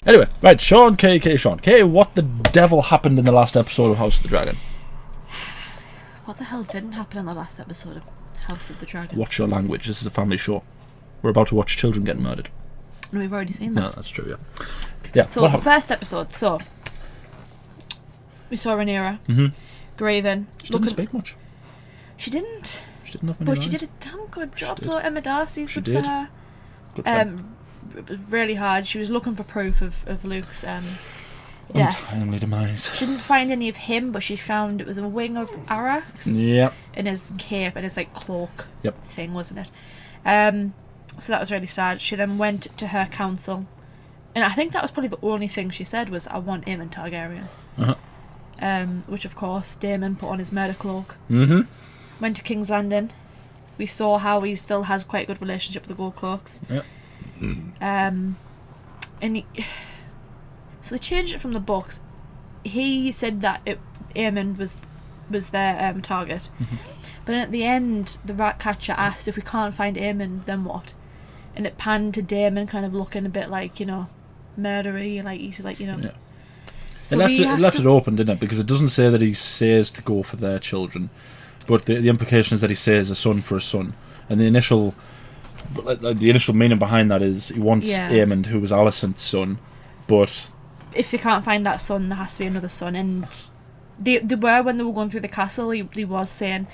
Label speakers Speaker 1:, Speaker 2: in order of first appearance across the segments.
Speaker 1: Anyway, right, Sean K, what the devil happened in the last episode of House of the Dragon?
Speaker 2: What the hell didn't happen in the last episode of House of the Dragon?
Speaker 1: Watch your language, this is a family show. We're about to watch children get murdered.
Speaker 2: No, we've already seen that.
Speaker 1: No, that's true, yeah. Yeah.
Speaker 2: So, the first episode, we saw Rhaenyra, grieving.
Speaker 1: She didn't speak much.
Speaker 2: She didn't.
Speaker 1: She didn't have many
Speaker 2: But
Speaker 1: lines.
Speaker 2: she did a damn good job, though. Emma Darcy,
Speaker 1: She
Speaker 2: good
Speaker 1: did.
Speaker 2: for her.
Speaker 1: Good for her.
Speaker 2: It was really hard. She was looking for proof of Luke's death.
Speaker 1: Untimely demise.
Speaker 2: She didn't find any of him, but she found it was a wing of Arryk's.
Speaker 1: Yep.
Speaker 2: In his cape and his cloak thing, wasn't it? So that was really sad. She then went to her council, and I think that was probably the only thing she said was, "I want Aemon Targaryen." Which of course Daemon put on his murder cloak. Went to King's Landing. We saw how he still has quite a good relationship with the Gold Cloaks.
Speaker 1: Yep.
Speaker 2: And so they changed it from the books. He said that Aemon was their target, but at the end, the Ratcatcher asked, "If we can't find Aemon, then what?" And it panned to Daemon, kind of looking a bit like murdery, he's
Speaker 1: Yeah.
Speaker 2: So
Speaker 1: it left it open, didn't it? Because it doesn't say that he says to go for their children, but the implication is that he says a son for a son, and the initial meaning behind that is he wants Aemon, who was Alicent's son, but
Speaker 2: if they can't find that son, there has to be another son. And they were, when they were going through the castle, he was saying,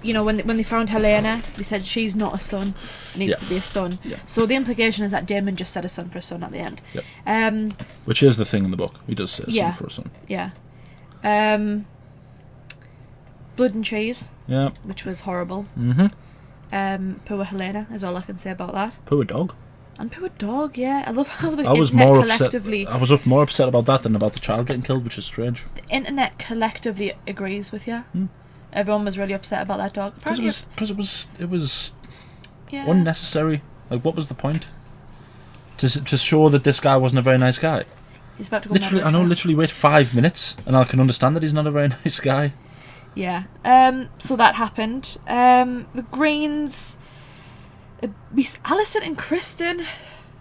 Speaker 2: when they found Helena, they said she's not a son, it needs to be a son.
Speaker 1: Yeah.
Speaker 2: So the implication is that Daemon just said a son for a son at the end.
Speaker 1: Yep. Which is the thing in the book. He does say a son for a son.
Speaker 2: Yeah. Blood and cheese.
Speaker 1: Yeah.
Speaker 2: Which was horrible. Poor Helena is all I can say about that.
Speaker 1: Poor dog.
Speaker 2: And poor dog, yeah. I love how the
Speaker 1: I was
Speaker 2: internet
Speaker 1: more
Speaker 2: collectively...
Speaker 1: I was more upset about that than about the child getting killed, which is strange.
Speaker 2: The internet collectively agrees with you. Everyone was really upset about that dog.
Speaker 1: Because it was unnecessary. What was the point? To show that this guy wasn't a very nice guy.
Speaker 2: He's about to go
Speaker 1: literally wait 5 minutes and I can understand that he's not a very nice guy.
Speaker 2: Yeah. So that happened. The Greens... Alicent and Kristen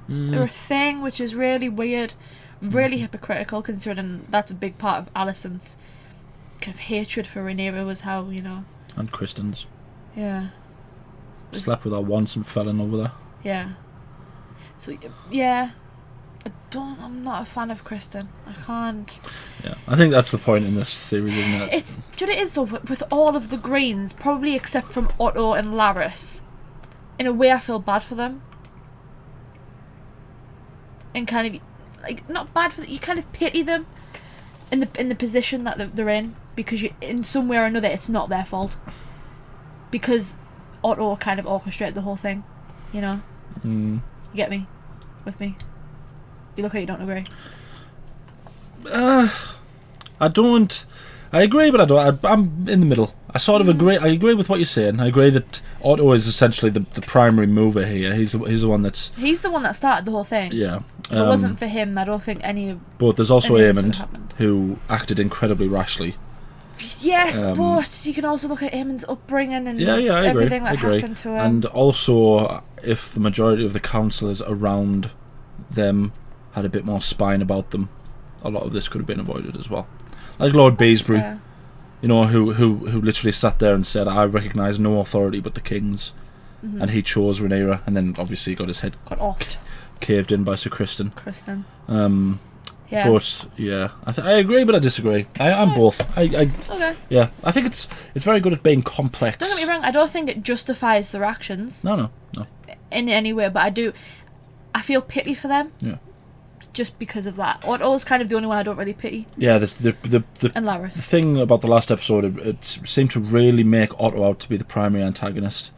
Speaker 2: are a thing, which is really weird. Really hypocritical, considering that's a big part of Alicent's kind of hatred for Rhaenyra, was how,
Speaker 1: And Kristen's.
Speaker 2: Yeah.
Speaker 1: Slept with her once and fell in love with her.
Speaker 2: Yeah. So, yeah. I'm not a fan of Kristen. I can't.
Speaker 1: Yeah, I think that's the point in this series, isn't it?
Speaker 2: Do you know what it is, though, with all of the Greens, probably except from Otto and Larys, in a way I feel bad for them. And kind of, not bad for them, you kind of pity them in the position that they're in, because in some way or another it's not their fault. Because Otto kind of orchestrated the whole thing, You get me? With me? You look like you don't agree.
Speaker 1: I don't. I agree, but I don't. I'm in the middle. I sort of agree. I agree with what you're saying. I agree that Otto is essentially the primary mover here. He's the one that's.
Speaker 2: He's the one that started the whole thing.
Speaker 1: Yeah.
Speaker 2: If it wasn't for him, I don't think any.
Speaker 1: But there's also Aemon, who acted incredibly rashly.
Speaker 2: Yes, but you can also look at Aemon's upbringing and
Speaker 1: I agree.
Speaker 2: everything that happened to him.
Speaker 1: And also, if the majority of the councillors around them had a bit more spine about them, a lot of this could have been avoided as well. Like Lord Beesbury, who literally sat there and said, "I recognise no authority but the king's," and he chose Rhaenyra, and then obviously got his head caved in by Sir Kristen.
Speaker 2: Yeah.
Speaker 1: But yeah, I agree, but I disagree. I'm both.
Speaker 2: Okay.
Speaker 1: Yeah, I think it's very good at being complex.
Speaker 2: Don't get me wrong. I don't think it justifies their actions.
Speaker 1: No.
Speaker 2: In any way, but I feel pity for them.
Speaker 1: Yeah.
Speaker 2: Just because of that. Otto's kind of the only one I don't really pity.
Speaker 1: Yeah,
Speaker 2: and Larys.
Speaker 1: The thing about the last episode, it seemed to really make Otto out to be the primary antagonist,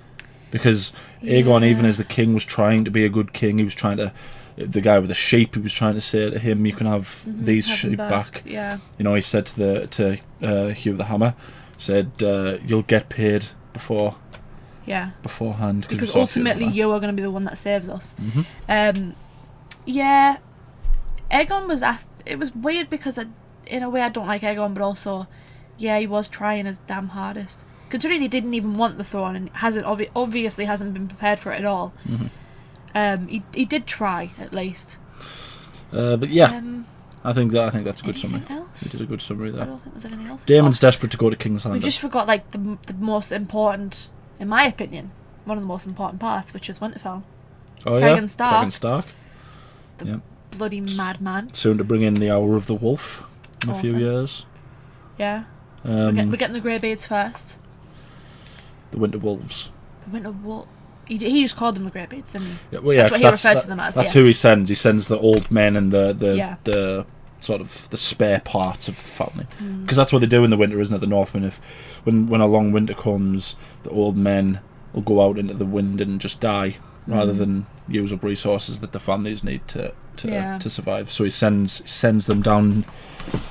Speaker 1: because Aegon, even as the king, was trying to be a good king. He was trying to. The guy with the sheep, he was trying to say to him, "You can have these sheep back."
Speaker 2: Yeah.
Speaker 1: He said to Hugh the Hammer, said, "You'll get paid beforehand."
Speaker 2: Because ultimately, you are going to be the one that saves us. Yeah. Aegon was it was weird because in a way I don't like Aegon, but also, he was trying his damn hardest. considering he didn't even want the throne and obviously hasn't been prepared for it at all. He did try at least.
Speaker 1: But yeah, I think that's a good summary.
Speaker 2: Else?
Speaker 1: You did a good summry there.
Speaker 2: I don't think there's anything else.
Speaker 1: Daemon's desperate to go to King's
Speaker 2: We
Speaker 1: Landing.
Speaker 2: just forgot like the most important, in my opinion, one of the most important parts, which was Winterfell.
Speaker 1: Oh
Speaker 2: Craig
Speaker 1: yeah,
Speaker 2: and Stark.
Speaker 1: Craig and Stark.
Speaker 2: The bloody madman.
Speaker 1: Soon to bring in the Hour of the Wolf in a few
Speaker 2: Awesome.
Speaker 1: years.
Speaker 2: Yeah. We're getting the Greybeards first.
Speaker 1: The Winter Wolves.
Speaker 2: The Winter Wolf. He just called them the Greybeards, didn't he?
Speaker 1: Yeah, well, yeah,
Speaker 2: that's what he referred to them as.
Speaker 1: That's who he sends. He sends the old men and the sort of the spare parts of the family, because that's what they do in the winter, isn't it? The Northmen, when a long winter comes, the old men will go out into the wind and just die rather than use up resources that the families need to survive. So he sends them down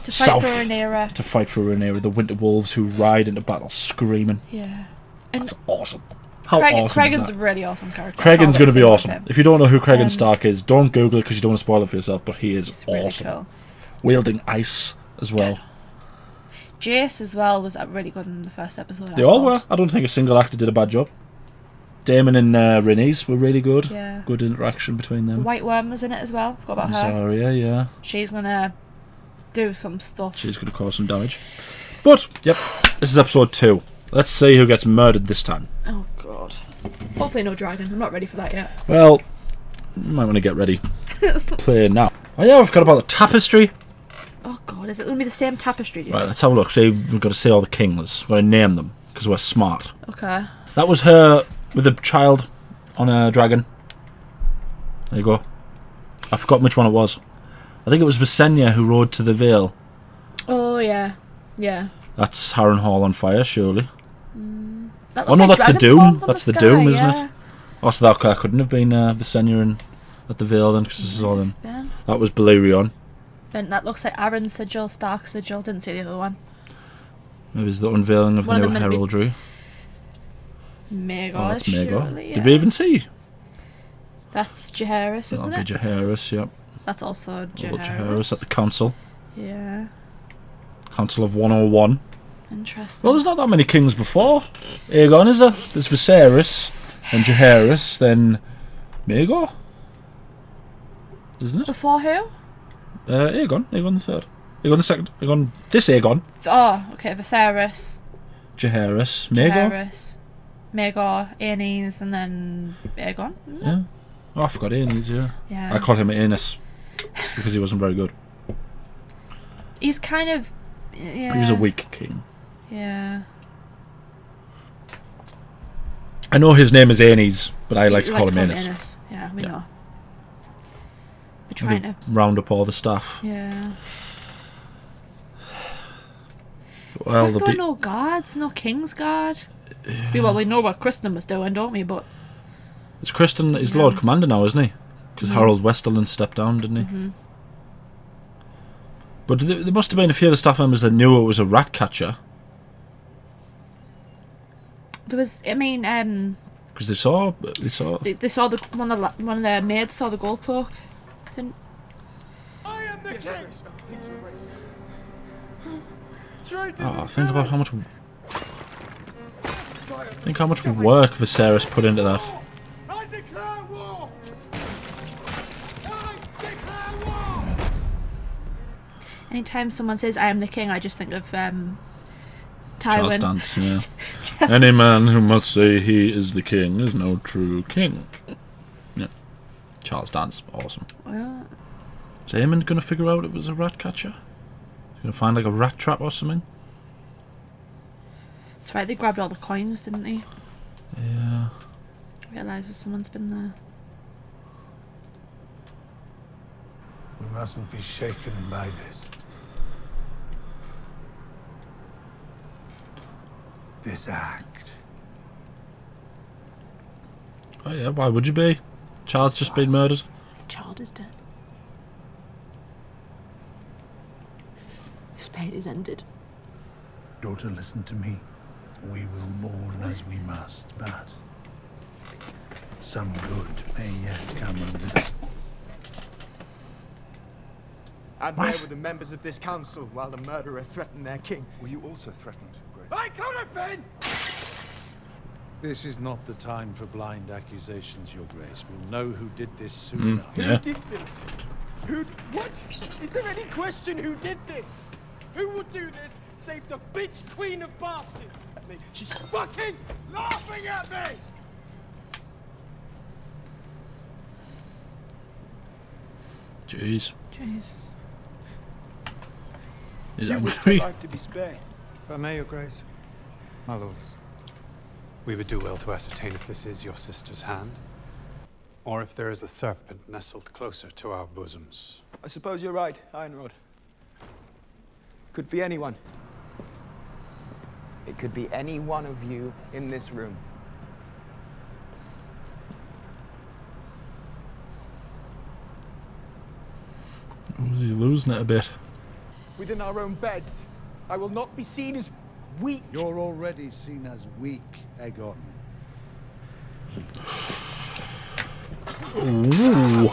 Speaker 2: to
Speaker 1: south
Speaker 2: fight for Rhaenyra.
Speaker 1: To fight for Rhaenyra, the Winter Wolves who ride into battle screaming.
Speaker 2: Yeah, and
Speaker 1: that's awesome. How awesome
Speaker 2: Cragen's
Speaker 1: is that?
Speaker 2: a really awesome character.
Speaker 1: Cragen's going to be awesome. If you don't know who Craig Stark is, don't Google it because you don't want to spoil it for yourself. But he is
Speaker 2: really
Speaker 1: awesome.
Speaker 2: Cool.
Speaker 1: Wielding ice as well.
Speaker 2: Jace as well was really good in the first episode.
Speaker 1: They all were. I don't think a single actor did a bad job. Daemon and Rhaenys were really good.
Speaker 2: Yeah.
Speaker 1: Good interaction between them.
Speaker 2: The White Worm was in it as well. Forgot about her.
Speaker 1: Zarya, yeah.
Speaker 2: She's gonna do some stuff.
Speaker 1: She's gonna cause some damage. But yep, this is episode 2. Let's see who gets murdered this time.
Speaker 2: Oh god. Hopefully no dragon. I'm not ready for that yet.
Speaker 1: Well, you might want to get ready. Play now. Oh yeah, we've got about the tapestry.
Speaker 2: Oh god, is it going to be the same tapestry?
Speaker 1: Right, let's have a look. See, we've got to say all the kings. We're going to name them because we're smart.
Speaker 2: Okay.
Speaker 1: That was her with a child on a dragon. There you go. I forgot which one it was. I think it was Visenya who rode to the Vale.
Speaker 2: Oh yeah, yeah.
Speaker 1: That's Harrenhal on fire, surely.
Speaker 2: Oh no,
Speaker 1: that's the Doom. That's the Doom, isn't it? Oh, so that couldn't have been Visenya at the Vale then, because this is all them. That was Balerion.
Speaker 2: Then that looks like Aaron's sigil, Stark's sigil. Didn't see the other one.
Speaker 1: Maybe it's the unveiling of the new heraldry.
Speaker 2: Maegor,
Speaker 1: oh, that's Maegor.
Speaker 2: Surely, yeah.
Speaker 1: Did we even see?
Speaker 2: That's Jaehaerys, isn't it?
Speaker 1: That'll be Jaehaerys, yep.
Speaker 2: That's also Jaehaerys.
Speaker 1: Jaehaerys at the council.
Speaker 2: Yeah.
Speaker 1: Council of 101.
Speaker 2: Interesting.
Speaker 1: Well, there's not that many kings before Aegon, is there? There's Viserys, then Jaehaerys, then Maegor. Isn't it?
Speaker 2: Before who?
Speaker 1: Aegon the third. Aegon the second. This Aegon.
Speaker 2: Oh, okay. Viserys.
Speaker 1: Jaehaerys. Maegor.
Speaker 2: Maegor, Aenys, and then Aegon.
Speaker 1: Yeah. Oh, I forgot Aenys, yeah.
Speaker 2: Yeah.
Speaker 1: I call him Aenys because he wasn't very good.
Speaker 2: He's kind of... Yeah.
Speaker 1: He was a weak king.
Speaker 2: Yeah.
Speaker 1: I know his name is Aenys, but I like to call him Aenys.
Speaker 2: Yeah, we know. We're trying to
Speaker 1: round up all the staff.
Speaker 2: Yeah.
Speaker 1: Well,
Speaker 2: there are no guards, no kingsguard. Yeah. Well, we know what Kristen was doing, don't we? But
Speaker 1: it's Kristen. He's Lord Commander now, isn't he? Because Harold Westerland stepped down, didn't he? But there must have been a few of the staff members that knew it was a rat catcher.
Speaker 2: There was, I mean,
Speaker 1: because they saw
Speaker 2: the one of the maids saw the gold cloak.
Speaker 3: I am the king.
Speaker 1: Oh, think about how much. Think how much work Viserys put into that.
Speaker 3: I declare war. I declare war.
Speaker 2: Anytime someone says "I am the king," I just think of Tywin.
Speaker 1: Charles Dance, yeah. Any man who must say he is the king is no true king. Yeah. Charles Dance, awesome.
Speaker 2: Well,
Speaker 1: is Aemon going to figure out it was a rat catcher? He's going to find like a rat trap or something?
Speaker 2: That's right, they grabbed all the coins, didn't they?
Speaker 1: Yeah.
Speaker 2: Realises someone's been there.
Speaker 3: We mustn't be shaken by this. This act.
Speaker 1: Oh yeah, why would you be? Child's just been murdered.
Speaker 2: The child is dead. His pain is ended.
Speaker 3: Daughter, listen to me. We will mourn as we must, but some good may yet come of this.
Speaker 4: And where were the members of this council while the murderer threatened their king?
Speaker 3: Were you also threatened, Grace?
Speaker 4: I could have been!
Speaker 3: This is not the time for blind accusations, Your Grace. We'll know who did this soon enough.
Speaker 1: Yeah.
Speaker 4: Who did this? Who? What? Is there any question who did this? Who would do this save the bitch queen of bastards? She's fucking laughing at me!
Speaker 1: Jeez.
Speaker 2: Jesus.
Speaker 1: He's
Speaker 4: You wish
Speaker 1: angry.
Speaker 4: for life to be spared.
Speaker 5: If I may, Your Grace. My lords. We would do well to ascertain if this is your sister's hand, or if there is a serpent nestled closer to our bosoms.
Speaker 4: I suppose you're right, Ironrod. Could be anyone. It could be any one of you in this room.
Speaker 1: Was he losing it a bit?
Speaker 4: Within our own beds. I will not be seen as weak.
Speaker 3: You're already seen as weak, Aegon.
Speaker 1: Ooh.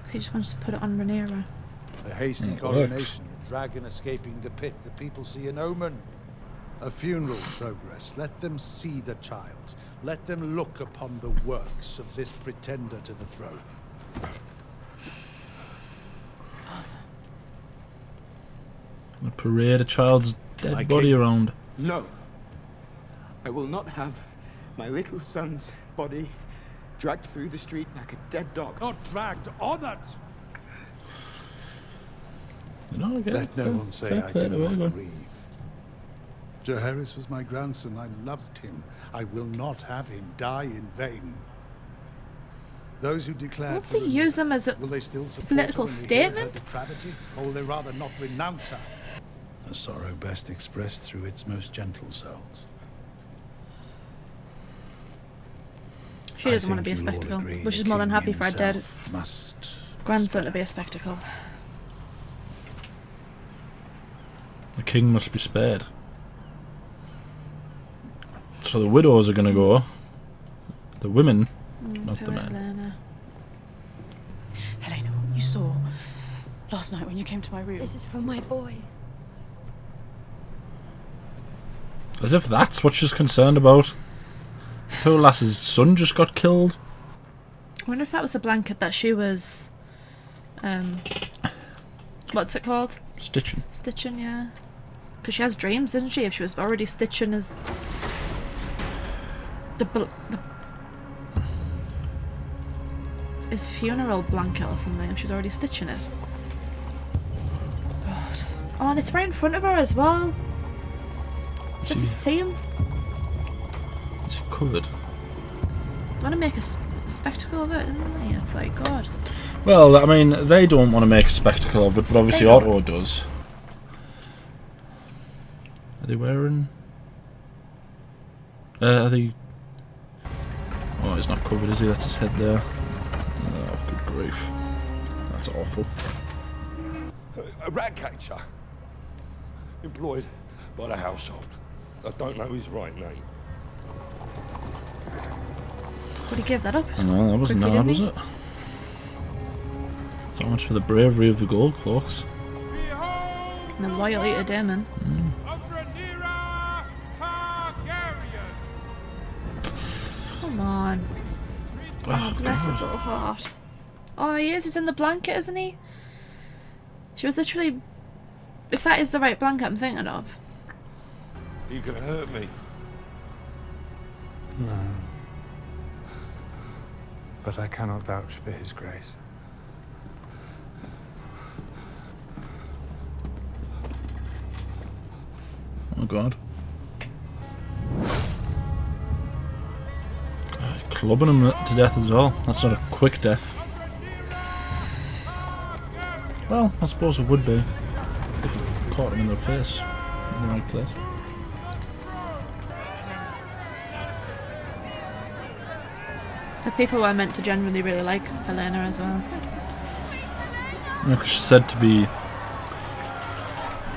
Speaker 2: So he just wants to put it on Rhaenyra.
Speaker 3: A hasty
Speaker 1: It
Speaker 3: coronation, a dragon escaping the pit. The people see an omen. A funeral progress. Let them see the child. Let them look upon the works of this pretender to the throne.
Speaker 1: A parade a child's dead
Speaker 4: My
Speaker 1: body
Speaker 4: king.
Speaker 1: around.
Speaker 4: No. I will not have my little son's body dragged through the street like a dead dog.
Speaker 3: Not dragged, honored!
Speaker 1: You know, again,
Speaker 3: Let no one say
Speaker 1: fair
Speaker 3: I
Speaker 1: play
Speaker 3: do
Speaker 1: to
Speaker 3: not
Speaker 1: Aegon.
Speaker 3: grieve. Jaehaerys was my grandson. I loved him. I will not have him die in vain. Those who declare
Speaker 2: What's he use him as a
Speaker 3: will they still support
Speaker 2: political
Speaker 3: her when they hear her
Speaker 2: statement?
Speaker 3: depravity, or will they rather not renounce her? A sorrow best expressed through its most gentle souls.
Speaker 2: She doesn't want to be a spectacle, but she's more than happy for her dead
Speaker 3: Must
Speaker 2: grandson to be a spectacle.
Speaker 1: The king must be spared. So the widows are going to go. The women, not the
Speaker 2: Poor
Speaker 1: men.
Speaker 2: Helena.
Speaker 6: Helena, what you saw last night when you came to my room.
Speaker 7: This is for my boy.
Speaker 1: As if that's what she's concerned about. Poor lass's son just got killed.
Speaker 2: I wonder if that was the blanket that she was. What's it called?
Speaker 1: Stitching.
Speaker 2: Stitching, yeah. Because she has dreams, doesn't she? If she was already stitching his. His funeral blanket or something, and she was already stitching it. God. Oh, and it's right in front of her as well. Does he see him?
Speaker 1: Is he covered?
Speaker 2: Want to make a spectacle of it, don't they? It's like, God.
Speaker 1: Well, I mean, they don't want to make a spectacle of it, but obviously
Speaker 2: They don't.
Speaker 1: Otto does. Are they wearing... are they... Oh, he's not covered, is he? That's his head there. Oh, good grief. That's awful.
Speaker 8: A rat catcher. Employed by the household. I don't know his right name.
Speaker 2: Would he give that up?
Speaker 1: No, that wasn't
Speaker 2: Quickly,
Speaker 1: hard,
Speaker 2: didn't
Speaker 1: was it? So much for the bravery of the gold cloaks.
Speaker 2: And the loyalty to Daemon. Come on. Oh, bless his little heart. Oh, he is. He's in the blanket, isn't he? She was literally... If that is the right blanket I'm thinking of.
Speaker 8: You can hurt me.
Speaker 5: No. But I cannot vouch for his grace.
Speaker 1: Oh god. God, clubbing him to death as well. That's not a quick death. Well, I suppose it would be. If you caught him in the face. In the right place.
Speaker 2: The people were meant to generally really like Helena as well.
Speaker 1: Yeah, 'cause she's said to be...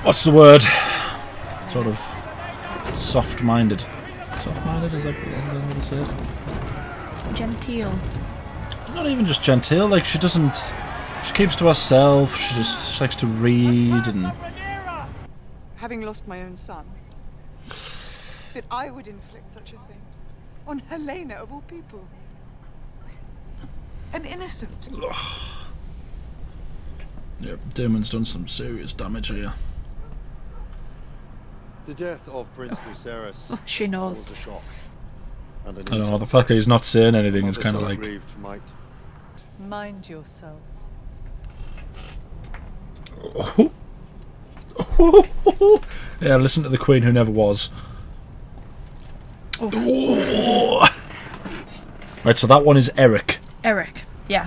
Speaker 1: What's the word? Sort of soft-minded. Soft-minded, is that what it said?
Speaker 2: Genteel.
Speaker 1: Not even just genteel, like she doesn't... She keeps to herself, she likes to read and...
Speaker 9: Having lost my own son, this
Speaker 7: that I would inflict such a thing on Helena of all people? An innocent.
Speaker 1: Yeah, Damon's done some serious damage here.
Speaker 9: The death of Prince Viserys
Speaker 2: She knows.
Speaker 9: was a shock. And an
Speaker 1: I know,
Speaker 9: insult.
Speaker 1: the fact that he's not saying anything is
Speaker 9: Others
Speaker 1: kind of
Speaker 9: so
Speaker 1: like...
Speaker 9: aggrieved might
Speaker 6: Mind yourself.
Speaker 1: Yeah, listen to the Queen who never was.
Speaker 2: Oh.
Speaker 1: Right, so that one is Erryk.
Speaker 2: Erryk. Yeah.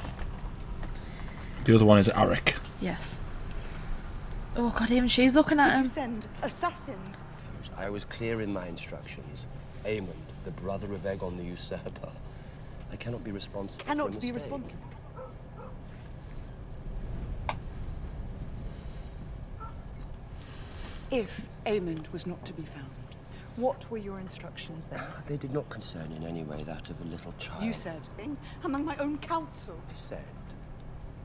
Speaker 1: The other one is Arryk.
Speaker 2: Yes. Oh god, even she's looking at
Speaker 7: Did you
Speaker 2: him.
Speaker 7: send assassins?
Speaker 10: I was clear in my instructions. Aemond, the brother of Aegon the Usurper. I cannot be responsible for a
Speaker 7: Cannot be
Speaker 10: mistake.
Speaker 7: responsible. If Aemond was not to be found, what were your instructions then?
Speaker 10: They did not concern in any way that of a little child.
Speaker 7: You said, among my own council.
Speaker 10: I said,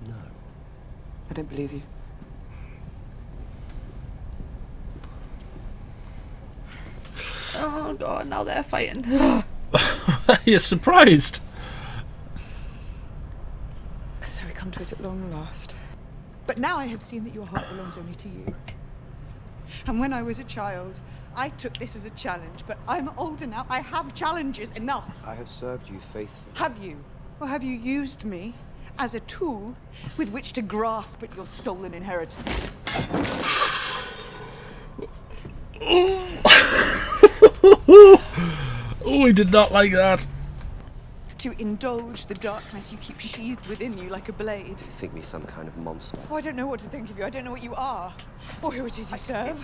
Speaker 10: no.
Speaker 7: I don't believe you.
Speaker 2: Oh god, now they're fighting.
Speaker 1: You're surprised.
Speaker 7: So we come to it at long last. But now I have seen that your heart belongs only to you. And when I was a child, I took this as a challenge, but I'm older now. I have challenges enough.
Speaker 10: I have served you faithfully.
Speaker 7: Have you? Or have you used me as a tool with which to grasp at your stolen inheritance?
Speaker 1: Oh, he did not like that.
Speaker 7: To indulge the darkness you keep sheathed within you like a blade?
Speaker 10: You think me some kind of monster?
Speaker 7: Oh, I don't know what to think of you. I don't know what you are. Or who it is you serve.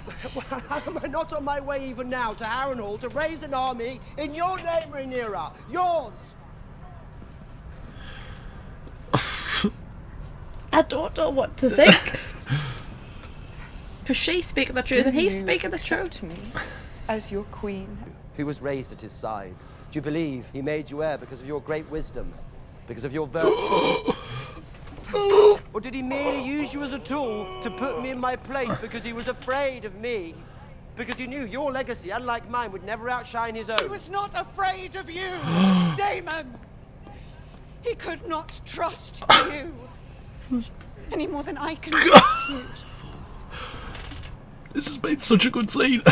Speaker 10: Am I not on my way even now to Harrenhal to raise an army in your name, Rhaenyra? Yours!
Speaker 2: I don't know what to think. Because she's speaking the truth and he's speaking the truth.
Speaker 7: To me as your queen.
Speaker 10: Who was raised at his side? Do you believe he made you heir because of your great wisdom? Because of your virtue? Or did he merely use you as a tool to put me in my place because he was afraid of me? Because he knew your legacy, unlike mine, would never outshine his
Speaker 7: He
Speaker 10: own?
Speaker 7: was not afraid of you, Damon! He could not trust you. Any more than I can trust you.
Speaker 1: This has made such a good scene.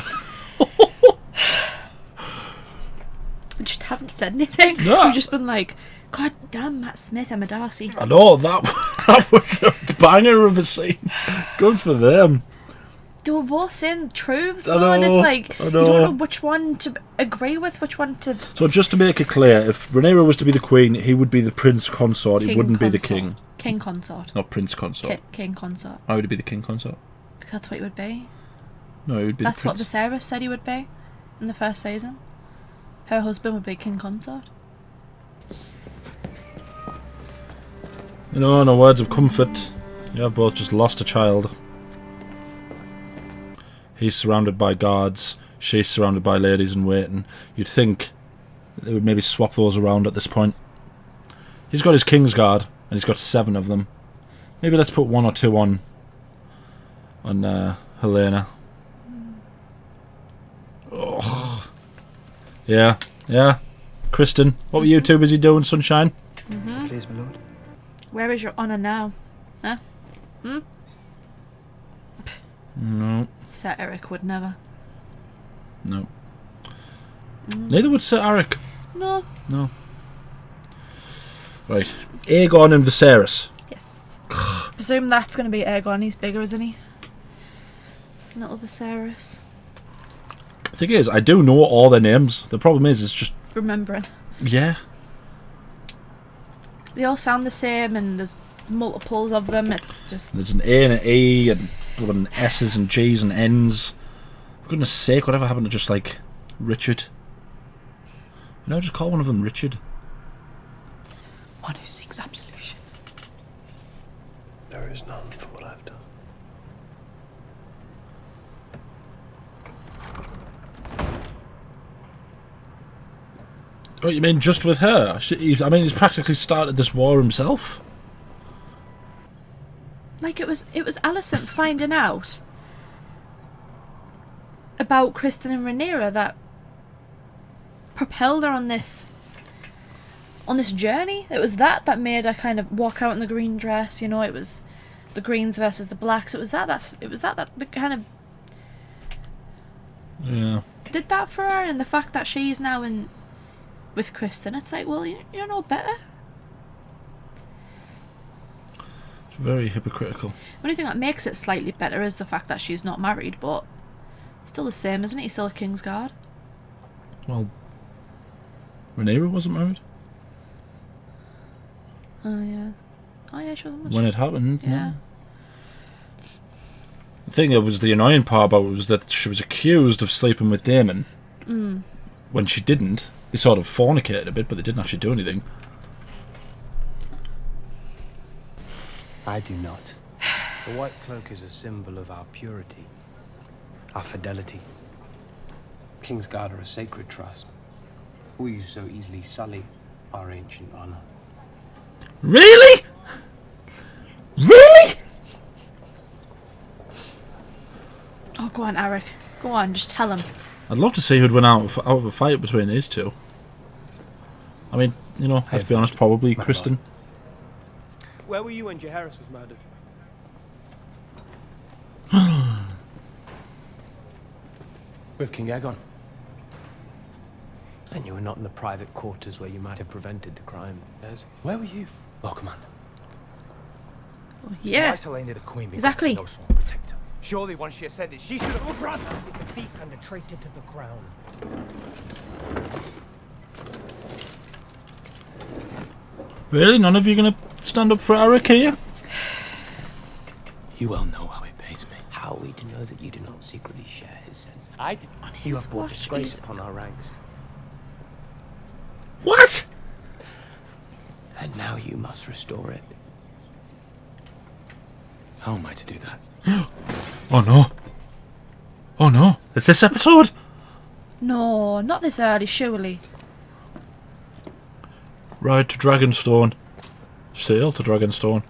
Speaker 2: We just haven't said anything.
Speaker 1: No.
Speaker 2: We've just been like, God damn, Matt Smith, Emma Darcy.
Speaker 1: I know, that was a banger of a scene. Good for them.
Speaker 2: They were both saying truths,
Speaker 1: I
Speaker 2: though, and it's
Speaker 1: know,
Speaker 2: like,
Speaker 1: I
Speaker 2: you
Speaker 1: know.
Speaker 2: don't know which one to agree with, which one to...
Speaker 1: So just to make it clear, if Rhaenyra was to be the queen, he would be the prince consort, he wouldn't be the king.
Speaker 2: King consort.
Speaker 1: Not prince consort.
Speaker 2: King consort.
Speaker 1: Why would he be the king consort?
Speaker 2: Because that's what he would be.
Speaker 1: No, he would be
Speaker 2: That's
Speaker 1: the
Speaker 2: what
Speaker 1: prince.
Speaker 2: Viserys said he would be in the first season. Her husband would be king consort.
Speaker 1: You know, no words of comfort. You have both just lost a child. He's surrounded by guards. She's surrounded by ladies in waiting. You'd think they would maybe swap those around at this point. He's got his kingsguard, and he's got 7 of them. Maybe let's put 1 or 2 on Helena. Oh. Yeah. Kristen, what were you two busy doing, sunshine?
Speaker 2: Mm-hmm.
Speaker 10: Please, my lord.
Speaker 2: Where is your honour now? Huh?
Speaker 1: No.
Speaker 2: Sir Erryk would never.
Speaker 1: No. Neither would Sir Arryk.
Speaker 2: No.
Speaker 1: No. Right. Aegon and Viserys.
Speaker 2: Yes. Presume that's going to be Aegon. He's bigger, isn't he? Little Viserys.
Speaker 1: The thing is, I do know all their names. The problem is, it's just...
Speaker 2: Remembering.
Speaker 1: Yeah.
Speaker 2: They all sound the same and there's multiples of them. It's just...
Speaker 1: There's an A and an E and S's and G's and N's. For goodness sake, whatever happened to just, like, Richard? No, just call one of them Richard.
Speaker 6: One who seeks absolution.
Speaker 9: There is none for what I've done.
Speaker 1: What, you mean just with her? He's practically started this war himself.
Speaker 2: Like, it was Alicent finding out about Kristen and Rhaenyra that propelled her on this journey. It was that made her kind of walk out in the green dress. You know, it was the greens versus the blacks. It was that kind of did that for her, and the fact that she's now with Kristen, it's like, well, you know better.
Speaker 1: It's very hypocritical.
Speaker 2: The only thing that makes it slightly better is the fact that she's not married, but still the same, isn't it? He's still a kingsguard.
Speaker 1: Well, Rhaenyra wasn't married.
Speaker 2: Oh yeah. Oh yeah, she wasn't.
Speaker 1: When it happened,
Speaker 2: yeah.
Speaker 1: No. The thing that was the annoying part about it was that she was accused of sleeping with Daemon. When she didn't. They sort of fornicated a bit, but they didn't actually do anything.
Speaker 11: I do not. The white cloak is a symbol of our purity, our fidelity. Kingsguard are a sacred trust. We so easily sully our ancient honor.
Speaker 1: Really? Really?
Speaker 2: Oh, go on, Arryk. Go on, just tell him.
Speaker 1: I'd love to see who'd win out of a fight between these two. I mean, you know, let's be honest, probably Kristen.
Speaker 4: Where were you when Jaehaerys was murdered?
Speaker 11: With King Aegon. And you were not in the private quarters where you might have prevented the crime. Where were you? Oh, Commander.
Speaker 2: Oh, yeah.
Speaker 12: Helena the Queen
Speaker 2: exactly.
Speaker 12: No sworn protector. Surely once she ascended, she should have... Oh, brother is a thief and a traitor to the crown.
Speaker 1: Really? None of you gonna stand up for Arryk here?
Speaker 11: You well know how it pays me. How are we to know that you do not secretly share his sin?
Speaker 4: I did.
Speaker 11: You have brought disgrace upon our ranks.
Speaker 1: What?
Speaker 11: And now you must restore it. How am I to do that?
Speaker 1: Oh no. Oh no. It's this episode?
Speaker 2: No, not this early, surely.
Speaker 1: Ride to Dragonstone. Sail to Dragonstone.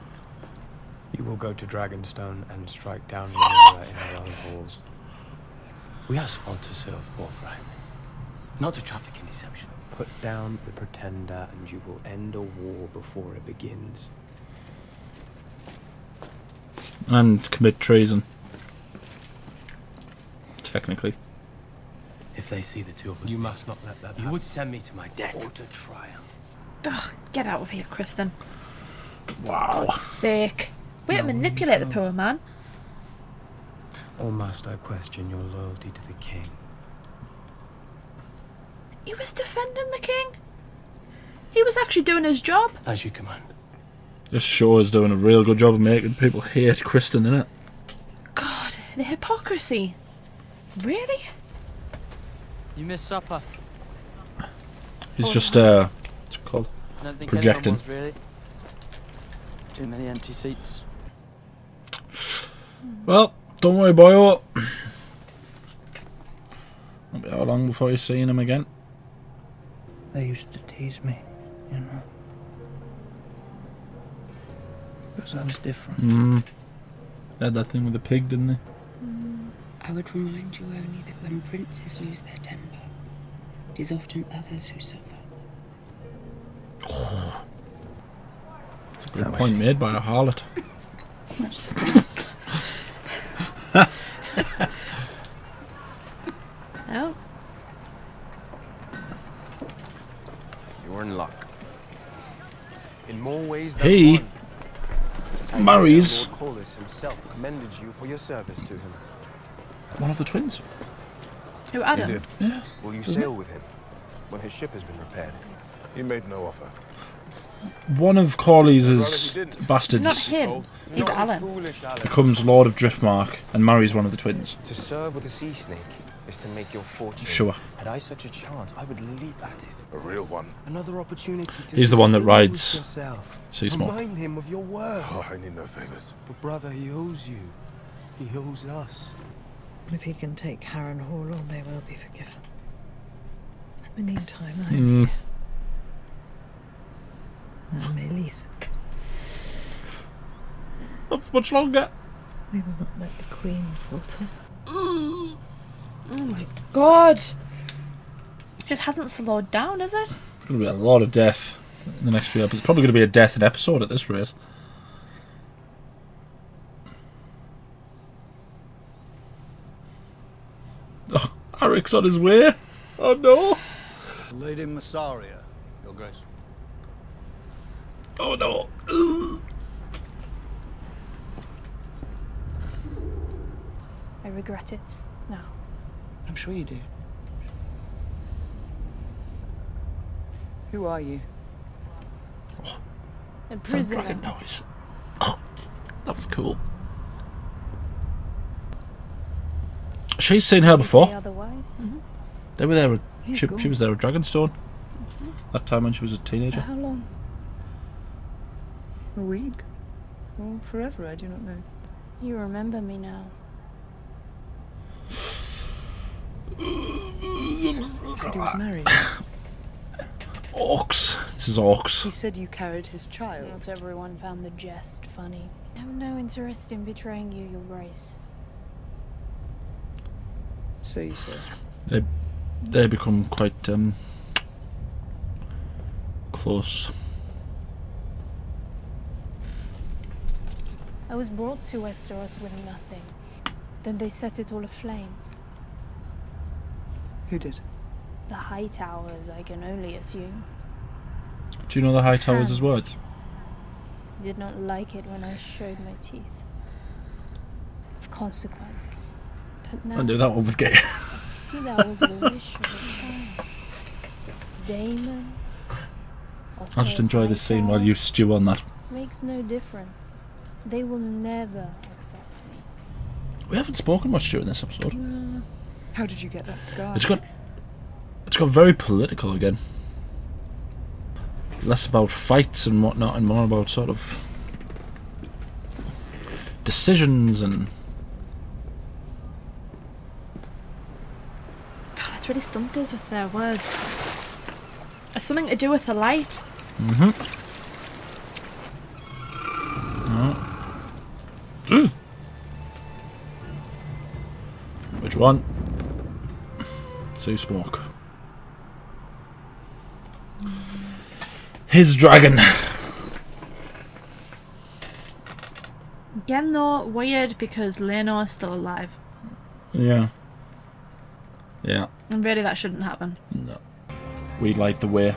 Speaker 11: You will go to Dragonstone and strike down Rhaenyra in our own halls. We are sworn to serve forthright, not to traffic in deception. Put down the pretender and you will end a war before it begins.
Speaker 1: And commit treason. Technically.
Speaker 11: If they see the two of us, you must not let that happen. You would send me to my death or to trial.
Speaker 2: Ugh, get out of here, Kristen.
Speaker 1: Wow.
Speaker 2: God's sake. Way to manipulate the poor man.
Speaker 11: Or must I question your loyalty to the king?
Speaker 2: He was defending the king. He was actually doing his job.
Speaker 11: As you command.
Speaker 1: This show is doing a real good job of making people hate Kristen, innit?
Speaker 2: God, the hypocrisy. Really?
Speaker 13: You missed supper.
Speaker 1: He's just, what's it called?
Speaker 13: I don't think
Speaker 1: Projecting.
Speaker 13: anyone was really. Too many empty seats.
Speaker 1: Well, don't worry, boyo. Won't be how long before you're seeing him again.
Speaker 14: They used to tease me, you know. Because I was different.
Speaker 1: They had that thing with the pig, didn't they?
Speaker 15: I would remind you only that when princes lose their temper, it is often others who suffer.
Speaker 1: That's a good point made by a harlot.
Speaker 15: Much the same.
Speaker 2: Oh.
Speaker 16: You're in luck. In more ways than
Speaker 1: He
Speaker 16: one.
Speaker 1: marries
Speaker 16: Lord Corlys himself commended you for your service to him.
Speaker 1: one of the twins.
Speaker 2: Who, Adam?
Speaker 8: He did.
Speaker 1: Yeah.
Speaker 8: Will you sail with him when his ship has been repaired? He made no offer.
Speaker 1: One of Corlys'
Speaker 2: It's
Speaker 1: bastards
Speaker 2: not him. It's Alan.
Speaker 1: becomes Lord of Driftmark and marries one of the twins.
Speaker 16: To serve with a sea snake is to make your fortune.
Speaker 1: Sure.
Speaker 16: Had I such a chance, I would leap at it.
Speaker 8: A real one.
Speaker 16: Another opportunity to
Speaker 1: He's the one that
Speaker 16: distinguish
Speaker 1: rides
Speaker 16: yourself.
Speaker 1: Sea Smoke.
Speaker 16: Remind him of your worth.
Speaker 8: Oh, I need no favors.
Speaker 16: But brother, he owes you. He owes us.
Speaker 6: If he can take Harren Hall, all may well be forgiven. In the meantime, I'm here. And Elise.
Speaker 1: Not much longer.
Speaker 6: We will not let the Queen falter.
Speaker 2: Oh my God. just hasn't slowed down, is it?
Speaker 1: There's going to be a lot of death in the next few episodes. Probably going to be a death an episode at this rate. Oh, Arryk's on his way. Oh no.
Speaker 9: Lady Massaria, Your Grace.
Speaker 1: Oh no.
Speaker 17: I regret it now.
Speaker 13: I'm sure you do.
Speaker 7: Who are you?
Speaker 2: A
Speaker 1: Some
Speaker 2: prisoner.
Speaker 1: dragon noise. Oh, that was cool. She's seen her
Speaker 17: To
Speaker 1: before.
Speaker 17: say otherwise.
Speaker 1: They were there.
Speaker 7: He's
Speaker 1: She
Speaker 7: gone.
Speaker 1: was there at Dragonstone. That time when she was a teenager.
Speaker 17: For how long?
Speaker 7: A week? Or forever, I do not know.
Speaker 17: You remember me now.
Speaker 7: He said he was married.
Speaker 1: Orcs. This is orcs.
Speaker 7: He said you carried his child.
Speaker 17: Not everyone found the jest funny. I have no interest in betraying you, Your Grace.
Speaker 7: So you say.
Speaker 1: They become quite close.
Speaker 17: I was brought to Westeros with nothing. Then they set it all aflame.
Speaker 7: Who did?
Speaker 17: The High Towers, I can only assume.
Speaker 1: Do you know the High Towers' words?
Speaker 17: Did not like it when I showed my teeth. Of consequence. But now
Speaker 1: I knew that one would get you.
Speaker 17: I see that was the wish of a child. Daemon.
Speaker 1: I'll just enjoy this scene while you stew on that.
Speaker 17: Makes no difference. They will never accept me.
Speaker 1: We haven't spoken much during this episode.
Speaker 7: How did you get that scar?
Speaker 1: It's got very political again. Less about fights and whatnot, and more about sort of decisions and.
Speaker 2: God, that's really stumped us with their words. It's something to do with the light.
Speaker 1: Mm-hmm. Oh. Which one? Sea smoke. His dragon.
Speaker 2: Again though, weird because Laenor is still alive.
Speaker 1: Yeah. Yeah.
Speaker 2: And really that shouldn't happen.
Speaker 1: No. We light the way.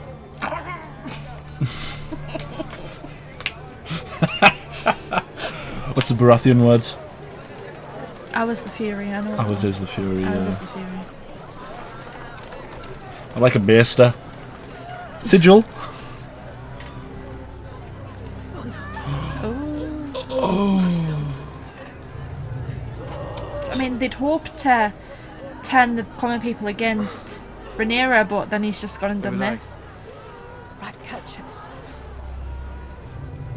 Speaker 1: What's the Baratheon words?
Speaker 2: Ours the fury, I know.
Speaker 1: Ours is the fury.
Speaker 2: Ours
Speaker 1: Yeah.
Speaker 2: is the fury.
Speaker 1: I like a maester. Sigil.
Speaker 2: I mean, they'd hoped to turn the common people against Rhaenyra, but then he's just gone and done this.
Speaker 17: Rat catcher.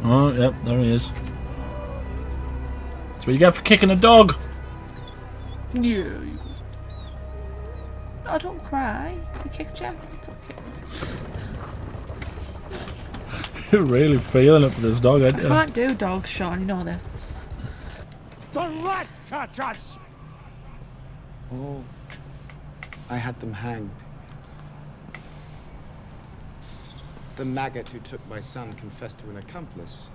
Speaker 1: Oh, yep, there he is. That's what you get for kicking a dog.
Speaker 2: Yeah. Oh, don't cry. You kicked you. It's okay.
Speaker 1: You're really feeling it for this dog, aren't
Speaker 2: I
Speaker 1: you?
Speaker 2: can't do dogs, Sean. You know this.
Speaker 3: The rat catchers!
Speaker 11: Oh, I had them hanged. The maggot who took my son confessed to an accomplice.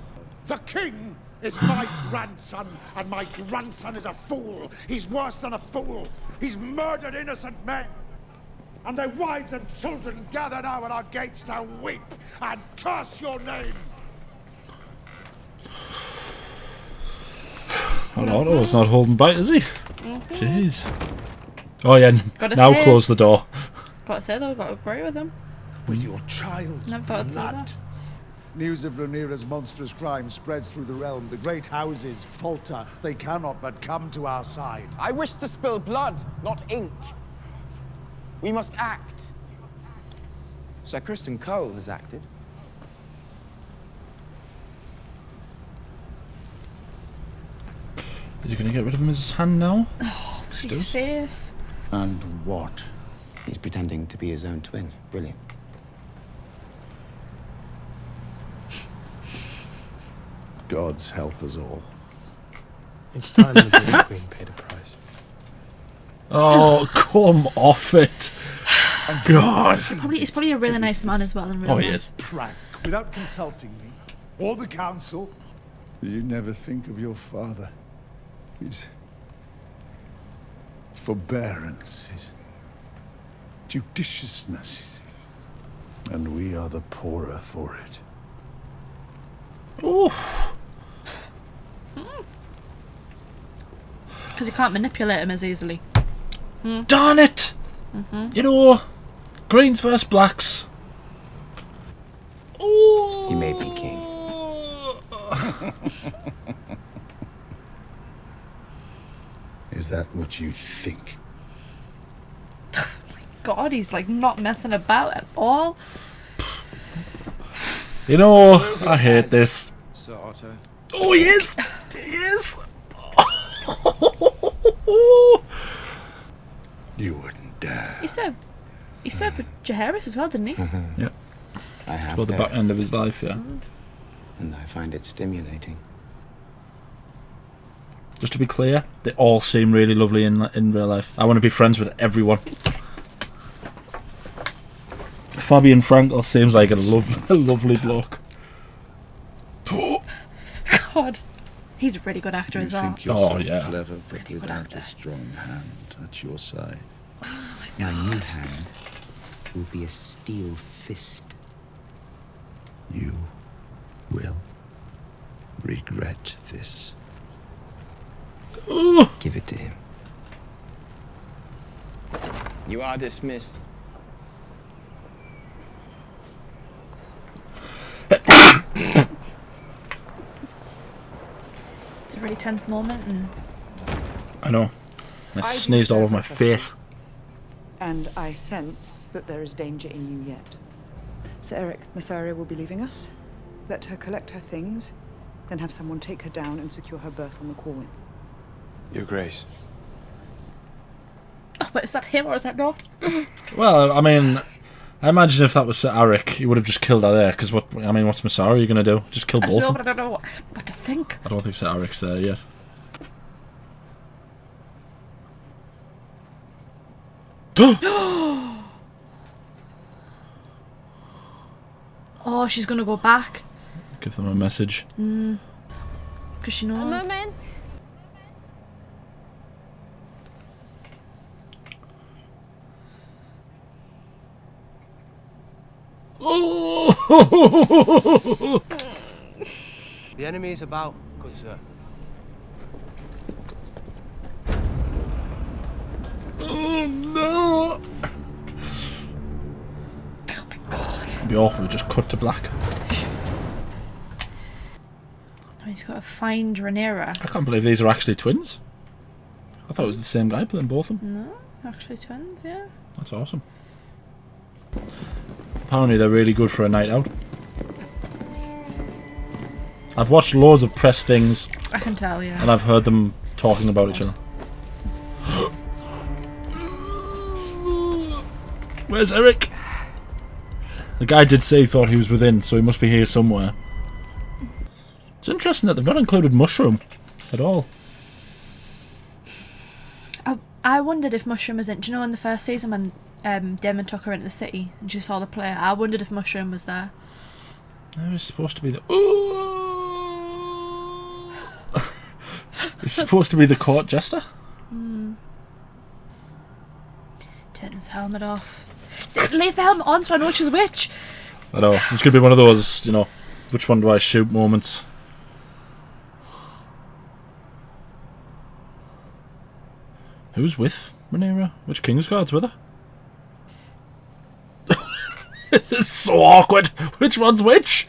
Speaker 3: The king is my grandson, and my grandson is a fool. He's worse than a fool. He's murdered innocent men. And their wives and children gather now at our gates to weep and curse your name.
Speaker 1: Oh, Otto's not holding back, is he? Jeez. Oh yeah,
Speaker 2: Gotta
Speaker 1: now
Speaker 2: say-
Speaker 1: close the door.
Speaker 2: Gotta say though, gotta agree with him.
Speaker 3: With your child,
Speaker 2: Never thought I'd say
Speaker 3: blood.
Speaker 2: that.
Speaker 3: News of Rhaenyra's monstrous crime spreads through the realm. The great houses falter. They cannot but come to our side.
Speaker 12: I wish to spill blood, not ink. We must act.
Speaker 13: Sir Kristen Cole has acted.
Speaker 1: Is he going to get rid of him as his hand now?
Speaker 2: Oh,
Speaker 1: He
Speaker 2: his
Speaker 1: does.
Speaker 2: face.
Speaker 9: And what?
Speaker 13: He's pretending to be his own twin. Brilliant.
Speaker 9: Gods help us all.
Speaker 11: It's time the Blue Queen paid a price.
Speaker 1: Oh, come off it. God.
Speaker 2: He's probably a really nice man as well in real
Speaker 1: Oh,
Speaker 2: life.
Speaker 1: he is.
Speaker 3: Prank without consulting me or the council.
Speaker 9: You never think of your father. His forbearance, his judiciousness, and we are the poorer for it.
Speaker 1: Oof.
Speaker 2: Because you can't manipulate him as easily.
Speaker 1: Darn it! You know, Greens versus Blacks.
Speaker 11: He may be king.
Speaker 9: Is that what you think?
Speaker 2: God, he's like not messing about at all.
Speaker 1: You know, I hate this.
Speaker 16: Sir Otto.
Speaker 1: Oh, he is! He is!
Speaker 9: You wouldn't dare.
Speaker 2: He served with Jaehaerys as well, didn't he?
Speaker 1: Yeah.
Speaker 11: I have
Speaker 1: Toward the back end of his life, yeah.
Speaker 11: and I find it stimulating.
Speaker 1: Just to be clear, they all seem really lovely in real life. I want to be friends with everyone. Fabian Frankel seems like a lovely bloke.
Speaker 2: God, he's a really good actor as well.
Speaker 9: Think you're
Speaker 1: Oh,
Speaker 9: so
Speaker 1: yeah.
Speaker 9: clever, but
Speaker 2: Pretty good
Speaker 9: without
Speaker 2: actor.
Speaker 9: a strong hand at your side.
Speaker 11: My new hand will be a steel fist.
Speaker 9: You will regret this.
Speaker 11: Give it to him. You are dismissed.
Speaker 2: It's a really tense moment, and
Speaker 1: I know. I sneezed all over my face.
Speaker 7: And I sense that there is danger in you yet. Sir Erryk, Mysaria will be leaving us. Let her collect her things, then have someone take her down and secure her berth on the Corwin.
Speaker 16: Your Grace.
Speaker 2: oh, but is that him or is that not?
Speaker 1: Well, I mean, I imagine if that was Sir Arryk, he would have just killed her there. Because what's Mysaria going to do? Just kill
Speaker 2: I
Speaker 1: both
Speaker 2: don't know,
Speaker 1: of
Speaker 2: but
Speaker 1: them?
Speaker 2: I don't know what to think.
Speaker 1: I don't think Sir Arryk's there yet.
Speaker 2: Oh, she's gonna go back.
Speaker 1: Give them a message.
Speaker 2: Because she knows.
Speaker 17: A moment.
Speaker 12: The enemy is about, good sir.
Speaker 1: Oh no! It'd be awful to just cut to black.
Speaker 2: Oh, he's got to find Rhaenyra.
Speaker 1: I can't believe these are actually twins. I thought it was the same guy playing both of them.
Speaker 2: No, actually twins, yeah.
Speaker 1: That's awesome. Apparently they're really good for a night out. I've watched loads of press things.
Speaker 2: I can tell, yeah.
Speaker 1: And I've heard them talking about each other. Where's Erryk? The guy did say he thought he was within, so he must be here somewhere. It's interesting that they've not included Mushroom at all.
Speaker 2: I wondered if Mushroom was in. Do you know in the first season when Daemon took her into the city and she saw the player? I wondered if Mushroom was there.
Speaker 1: No, he's supposed to be the. He's supposed to be the court jester.
Speaker 2: Taking his helmet off. Leave the helmet on so I know she's a witch.
Speaker 1: I know. It's going to be one of those, you know, which one do I shoot moments. Who's with Rhaenyra? Which kingsguard's with her? This is so awkward. Which one's which?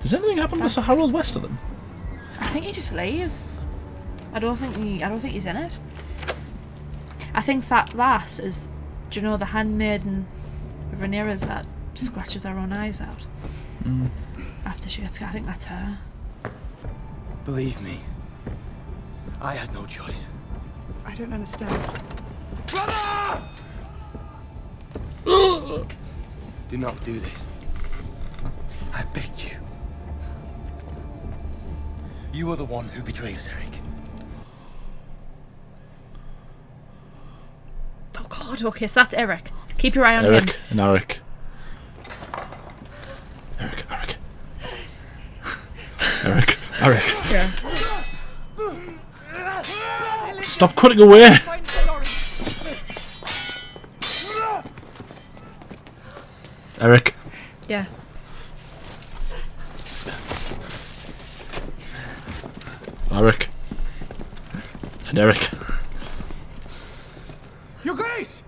Speaker 1: Does anything happen to Sir Harold West of them?
Speaker 2: I think he just leaves. I don't think he's in it. I think that lass is, do you know, the handmaiden of Rhaenyra's that scratches her own eyes out after she gets. I think that's her.
Speaker 12: Believe me, I had no choice.
Speaker 7: I don't understand.
Speaker 12: Brother! Do not do this. I beg you. You are the one who betrayed us, Erryk.
Speaker 2: God, okay, so that's Erryk. Keep your eye on
Speaker 1: Erryk
Speaker 2: him.
Speaker 1: and Arryk. Erryk. Arryk.
Speaker 2: Yeah.
Speaker 1: Stop cutting away! Erryk.
Speaker 2: Yeah.
Speaker 1: Arryk. And Erryk.
Speaker 4: Your Grace!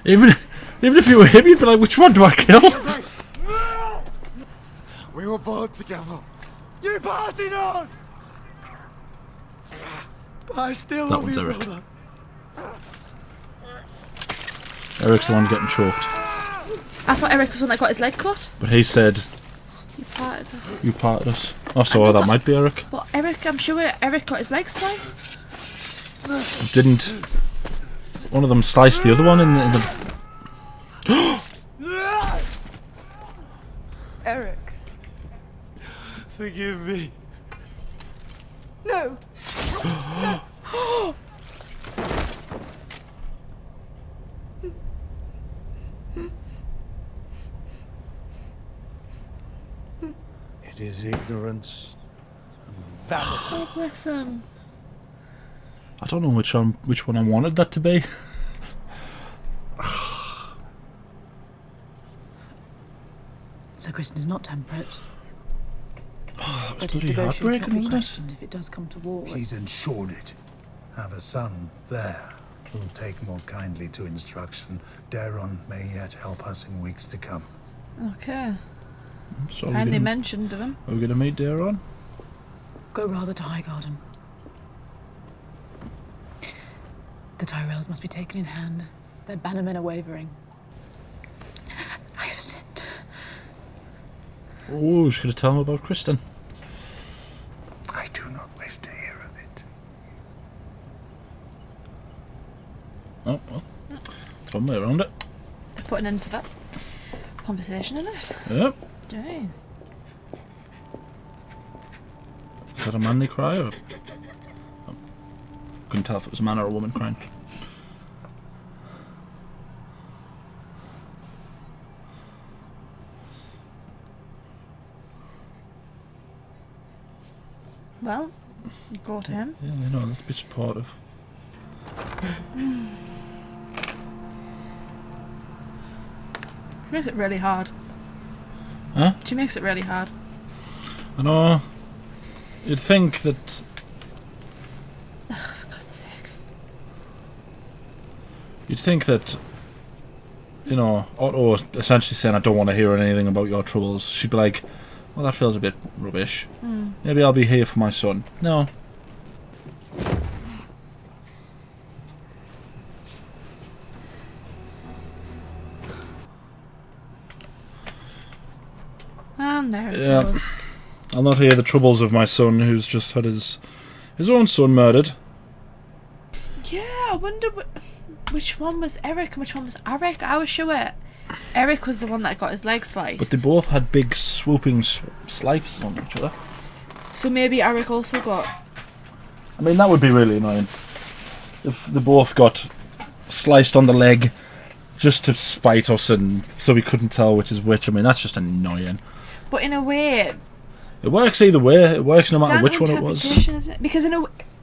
Speaker 1: Even if you were him, you'd be like, which one do I kill?
Speaker 3: We were born together. You parted us! But I still
Speaker 1: That
Speaker 3: love
Speaker 1: one's
Speaker 3: you,
Speaker 1: Erryk.
Speaker 3: brother.
Speaker 1: Erryk's the one getting choked.
Speaker 2: I thought Erryk was the one that got his leg cut.
Speaker 1: But he said,
Speaker 2: You parted us.
Speaker 1: you parted us. Oh, so that might be Erryk.
Speaker 2: But Erryk, I'm sure Erryk got his leg sliced.
Speaker 1: Didn't one of them slice the other one in the...
Speaker 7: Erryk.
Speaker 3: Forgive me.
Speaker 7: No.
Speaker 9: It is ignorance and vanity.
Speaker 2: Oh, bless him.
Speaker 1: I don't know which one I wanted that to be.
Speaker 6: So Kristen is not temperate.
Speaker 1: Oh, that
Speaker 6: But
Speaker 1: was
Speaker 6: his
Speaker 1: bloody
Speaker 6: devotion
Speaker 1: heartbreaking,
Speaker 6: cannot be
Speaker 1: wasn't it?
Speaker 6: questioned if it does come to war.
Speaker 14: She's ensured it. Have a son there who'll take more kindly to instruction. Daron may yet help us in weeks to come.
Speaker 2: Okay.
Speaker 1: So are we
Speaker 2: Finally
Speaker 1: gonna-
Speaker 2: mentioned of him.
Speaker 1: Are we going to meet Daron?
Speaker 6: Go rather to Highgarden. The Tyrells must be taken in hand. Their bannermen are wavering. I have sinned.
Speaker 1: Oh, she's going to tell him about Kristen.
Speaker 14: I do not wish to hear of it.
Speaker 1: Oh, well. One way around it.
Speaker 2: To put an end to that conversation, isn't it?
Speaker 1: Yep.
Speaker 2: Jeez.
Speaker 1: Is that a manly cry or... Oh. Couldn't tell if it was a man or a woman crying.
Speaker 2: Well, go to him.
Speaker 1: Yeah, you know, let's be supportive.
Speaker 2: She makes it really hard.
Speaker 1: Huh?
Speaker 2: She makes it really hard.
Speaker 1: I know. You'd think that...
Speaker 2: Ugh, for God's sake.
Speaker 1: You'd think that... You know, Otto essentially saying, I don't want to hear anything about your troubles. She'd be like, well, that feels a bit rubbish.
Speaker 2: Mm.
Speaker 1: Maybe I'll be here for my son. No.
Speaker 2: And there it
Speaker 1: Yeah.
Speaker 2: goes.
Speaker 1: I'll not hear the troubles of my son who's just had his own son murdered.
Speaker 2: Yeah, I wonder which one was Erryk and which one was Arryk. I was sure Erryk was the one that got his leg sliced.
Speaker 1: But they both had big swooping slices on each other.
Speaker 2: So maybe Arryk also got...
Speaker 1: I mean, that would be really annoying. If they both got sliced on the leg just to spite us and so we couldn't tell which is which. I mean, that's just annoying.
Speaker 2: But in a way...
Speaker 1: It works either way. It works no matter
Speaker 2: down
Speaker 1: which
Speaker 2: to
Speaker 1: one it was.
Speaker 2: interpretation, isn't it? Because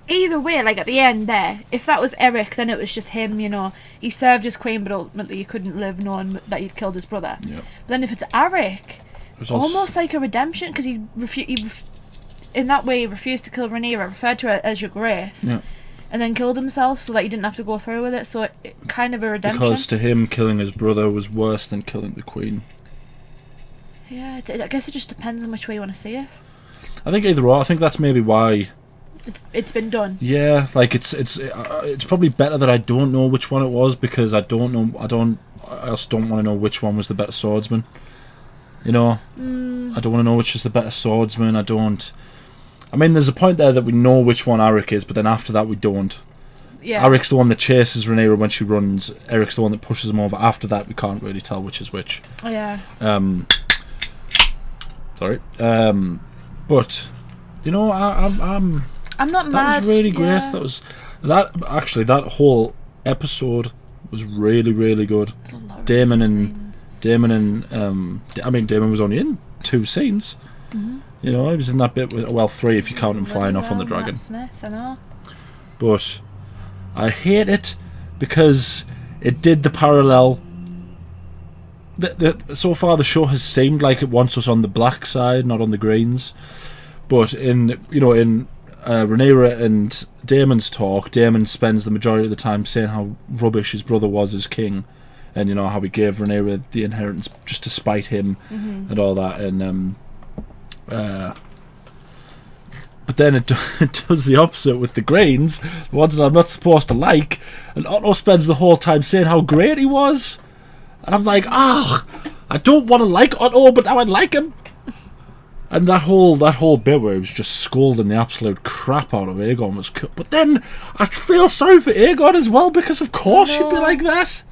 Speaker 2: either way, like at the end there, if that was Erryk, then it was just him, you know. He served his queen, but ultimately he couldn't live knowing that he'd killed his brother.
Speaker 1: Yeah.
Speaker 2: But then if it's Arryk,
Speaker 1: was also-
Speaker 2: almost like a redemption, because in that way he refused to kill Rhaenyra, referred to her as your grace,
Speaker 1: Yeah.
Speaker 2: and then killed himself so that he didn't have to go through with it. So it kind of a redemption.
Speaker 1: Because to him, killing his brother was worse than killing the queen.
Speaker 2: Yeah, I guess it just depends on which way you want to see it.
Speaker 1: I think either or. I think that's maybe why.
Speaker 2: It's been done.
Speaker 1: Yeah, like it's probably better that I don't know which one it was because I don't know. I also don't want to know which one was the better swordsman. You know, I don't want to know which is the better swordsman. I mean, there's a point there that we know which one Arryk is, but then after that we don't.
Speaker 2: Yeah.
Speaker 1: Arryk's the one that chases Rhaenyra when she runs. Erryk's the one that pushes him over. After that, we can't really tell which is which.
Speaker 2: Yeah.
Speaker 1: Sorry. But you know,
Speaker 2: I'm not
Speaker 1: That
Speaker 2: mad.
Speaker 1: was really great.
Speaker 2: yeah.
Speaker 1: That whole episode was really, really good. Damon and Damon was only in 2 scenes.
Speaker 2: Mhm.
Speaker 1: You know, he was in that bit with, well, 3 if you count him flying off on the
Speaker 2: Matt
Speaker 1: dragon.
Speaker 2: Smith, I know.
Speaker 1: But I hate it because it did the parallel. So far, the show has seemed like it wants us on the black side, not on the greens. But in Rhaenyra and Daemon's talk, Daemon spends the majority of the time saying how rubbish his brother was as king, and how he gave Rhaenyra the inheritance just to spite him and all that. And but then it does the opposite with the greens, the ones that I'm not supposed to like. And Otto spends the whole time saying how great he was, and I'm like, I don't want to like Otto, but now I like him. And that whole bit where he was just scolding the absolute crap out of Aegon was cool. But then I feel sorry for Aegon as well, because of course you'd be like that.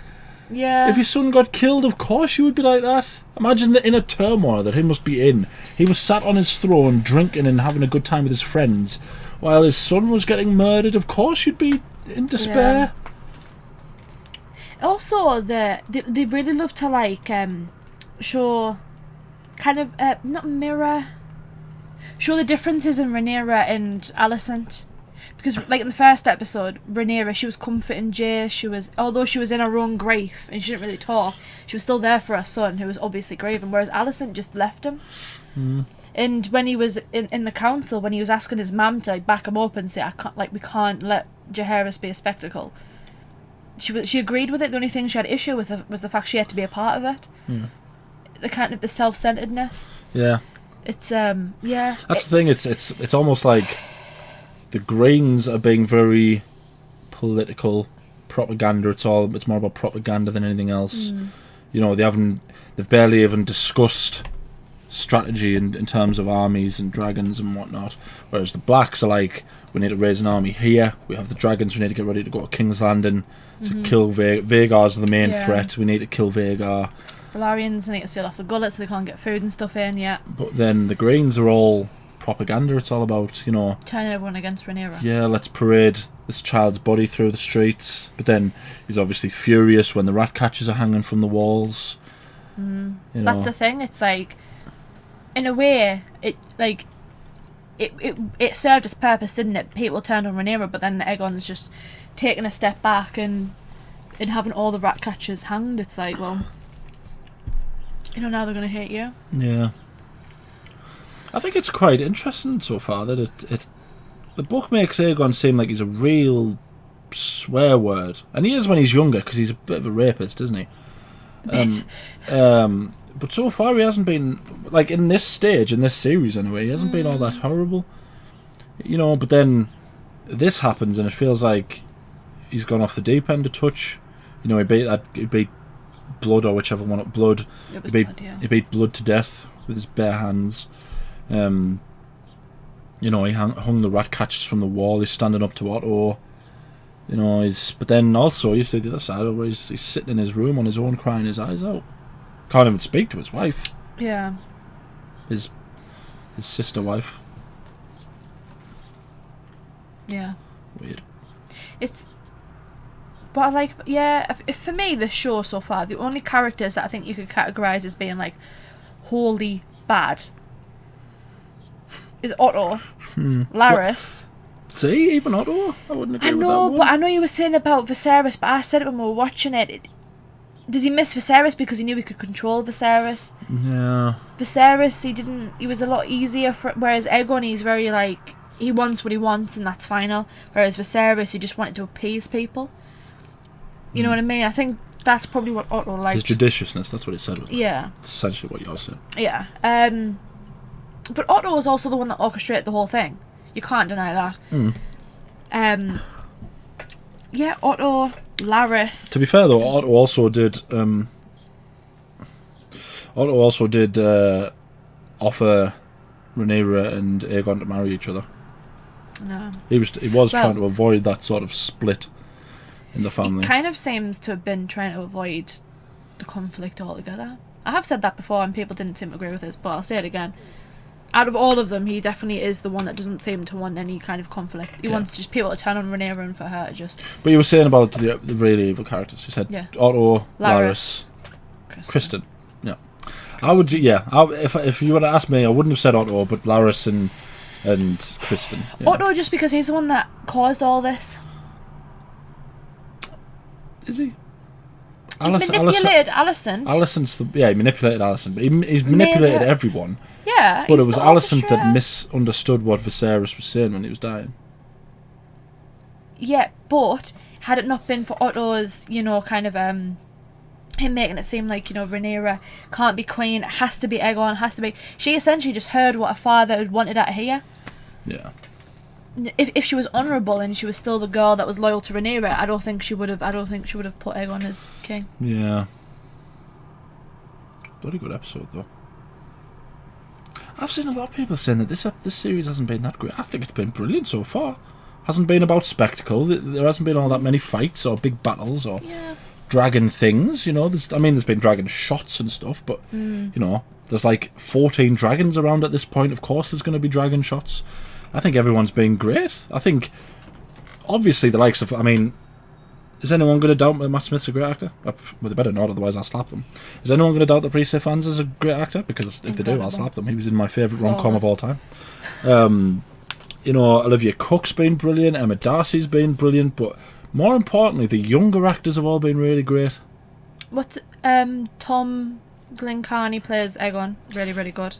Speaker 2: Yeah.
Speaker 1: If your son got killed, of course you would be like that. Imagine the inner turmoil that he must be in. He was sat on his throne drinking and having a good time with his friends while his son was getting murdered. Of course you'd be in despair.
Speaker 2: Yeah. Also, they really love to show kind of not mirror, show the differences in Rhaenyra and Alicent. Because, in the first episode, Rhaenyra, she was comforting Jay. Although she was in her own grief and she didn't really talk, she was still there for her son, who was obviously grieving. Whereas Alicent just left him.
Speaker 1: Mm.
Speaker 2: And when he was in the council, when he was asking his mum to back him up and say, we can't let Jaehaerys be a spectacle, she agreed with it. The only thing she had issue with was the fact she had to be a part of it.
Speaker 1: Yeah.
Speaker 2: The kind of the self-centeredness.
Speaker 1: Yeah.
Speaker 2: It's yeah.
Speaker 1: That's the thing. It's almost like the Greens are being very political propaganda. It's more about propaganda than anything else.
Speaker 2: Mm.
Speaker 1: They've barely even discussed strategy in terms of armies and dragons and whatnot. Whereas the Blacks are like, we need to raise an army here. We have the dragons. We need to get ready to go to King's Landing to kill Vhagar's the main threat. We need to kill Vhagar.
Speaker 2: Valarians need to seal off the gullet so they can't get food and stuff in yet.
Speaker 1: But then the Greens are all propaganda. It's all about,
Speaker 2: turning everyone against Rhaenyra.
Speaker 1: Yeah, let's parade this child's body through the streets. But then he's obviously furious when the rat catchers are hanging from the walls.
Speaker 2: That's the thing. It's like, in a way, it served its purpose, didn't it? People turned on Rhaenyra, but then Aegon's just taking a step back and having all the rat catchers hanged. It's like, well, now they're going to hate you.
Speaker 1: Yeah. I think it's quite interesting so far that the book makes Aegon seem like he's a real swear word, and he is when he's younger because he's a bit of a rapist, isn't he? But so far he hasn't been, in this stage, in this series anyway, he hasn't been all that horrible. But then this happens and it feels like he's gone off the deep end a touch. He beat Blood, or whichever one, Blood. He beat Blood to death with his bare hands. He hung the rat catchers from the wall. He's standing up to Otto. But then also you see the other side where he's sitting in his room on his own, crying his eyes out. Can't even speak to his wife.
Speaker 2: Yeah.
Speaker 1: His sister wife.
Speaker 2: Yeah.
Speaker 1: Weird.
Speaker 2: But if for me, this show so far, the only characters that I think you could categorise as being wholly bad is Otto, Larys.
Speaker 1: See, even Otto, I wouldn't agree with that one.
Speaker 2: But I know you were saying about Viserys, but I said it when we were watching it. Does he miss Viserys because he knew he could control Viserys?
Speaker 1: Yeah.
Speaker 2: Viserys, he was a lot easier whereas Aegon, he's very he wants what he wants and that's final. Whereas Viserys, he just wanted to appease people. You know what I mean? I think that's probably what Otto liked.
Speaker 1: His judiciousness, that's what he said.
Speaker 2: Yeah.
Speaker 1: It's essentially what you're saying.
Speaker 2: Yeah. But Otto was also the one that orchestrated the whole thing. You can't deny that. Yeah, Otto, Larys.
Speaker 1: To be fair though, Otto also did offer Rhaenyra and Aegon to marry each other.
Speaker 2: No.
Speaker 1: He was trying to avoid that sort of split in the family.
Speaker 2: He kind of seems to have been trying to avoid the conflict altogether. I have said that before and people didn't seem to agree with this, but I'll say it again. Out of all of them, he definitely is the one that doesn't seem to want any kind of conflict. He wants just people to turn on Rhaenyra and for her to just...
Speaker 1: But you were saying about the really evil characters. You said Otto, Larys, Kristen. Yeah. I would, if you were to ask me, I wouldn't have said Otto, but Larys and Kristen. Yeah.
Speaker 2: Otto, just because he's the one that caused all this.
Speaker 1: Is he?
Speaker 2: He manipulated Alicent.
Speaker 1: He manipulated Alicent. But he's manipulated everyone.
Speaker 2: Yeah.
Speaker 1: But it was Alicent that misunderstood what Viserys was saying when he was dying.
Speaker 2: Yeah, but had it not been for Otto's, kind of him making it seem like, Rhaenyra can't be queen, it has to be Aegon, has to be... She essentially just heard what her father had wanted out of here.
Speaker 1: Yeah.
Speaker 2: If she was honourable and she was still the girl that was loyal to Rhaenyra, I don't think she would have put Aegon as king.
Speaker 1: Yeah. Bloody good episode though. I've seen a lot of people saying that this series hasn't been that great. I think it's been brilliant so far. Hasn't been about spectacle. There hasn't been all that many fights or big battles or dragon things. There's been dragon shots and stuff, but there's like 14 dragons around at this point. Of course, there's going to be dragon shots. I think everyone's been great. I think, obviously, the likes of... is anyone going to doubt that Matt Smith's a great actor? Well, they better not, otherwise I'll slap them. Is anyone going to doubt that Rhys Ifans is a great actor? Because if they do, I'll slap them. He was in my favourite rom-com of all time. Olivia Cook's been brilliant. Emma Darcy's been brilliant. But more importantly, the younger actors have all been really great.
Speaker 2: Tom Glencarny plays Aegon. Really, really good.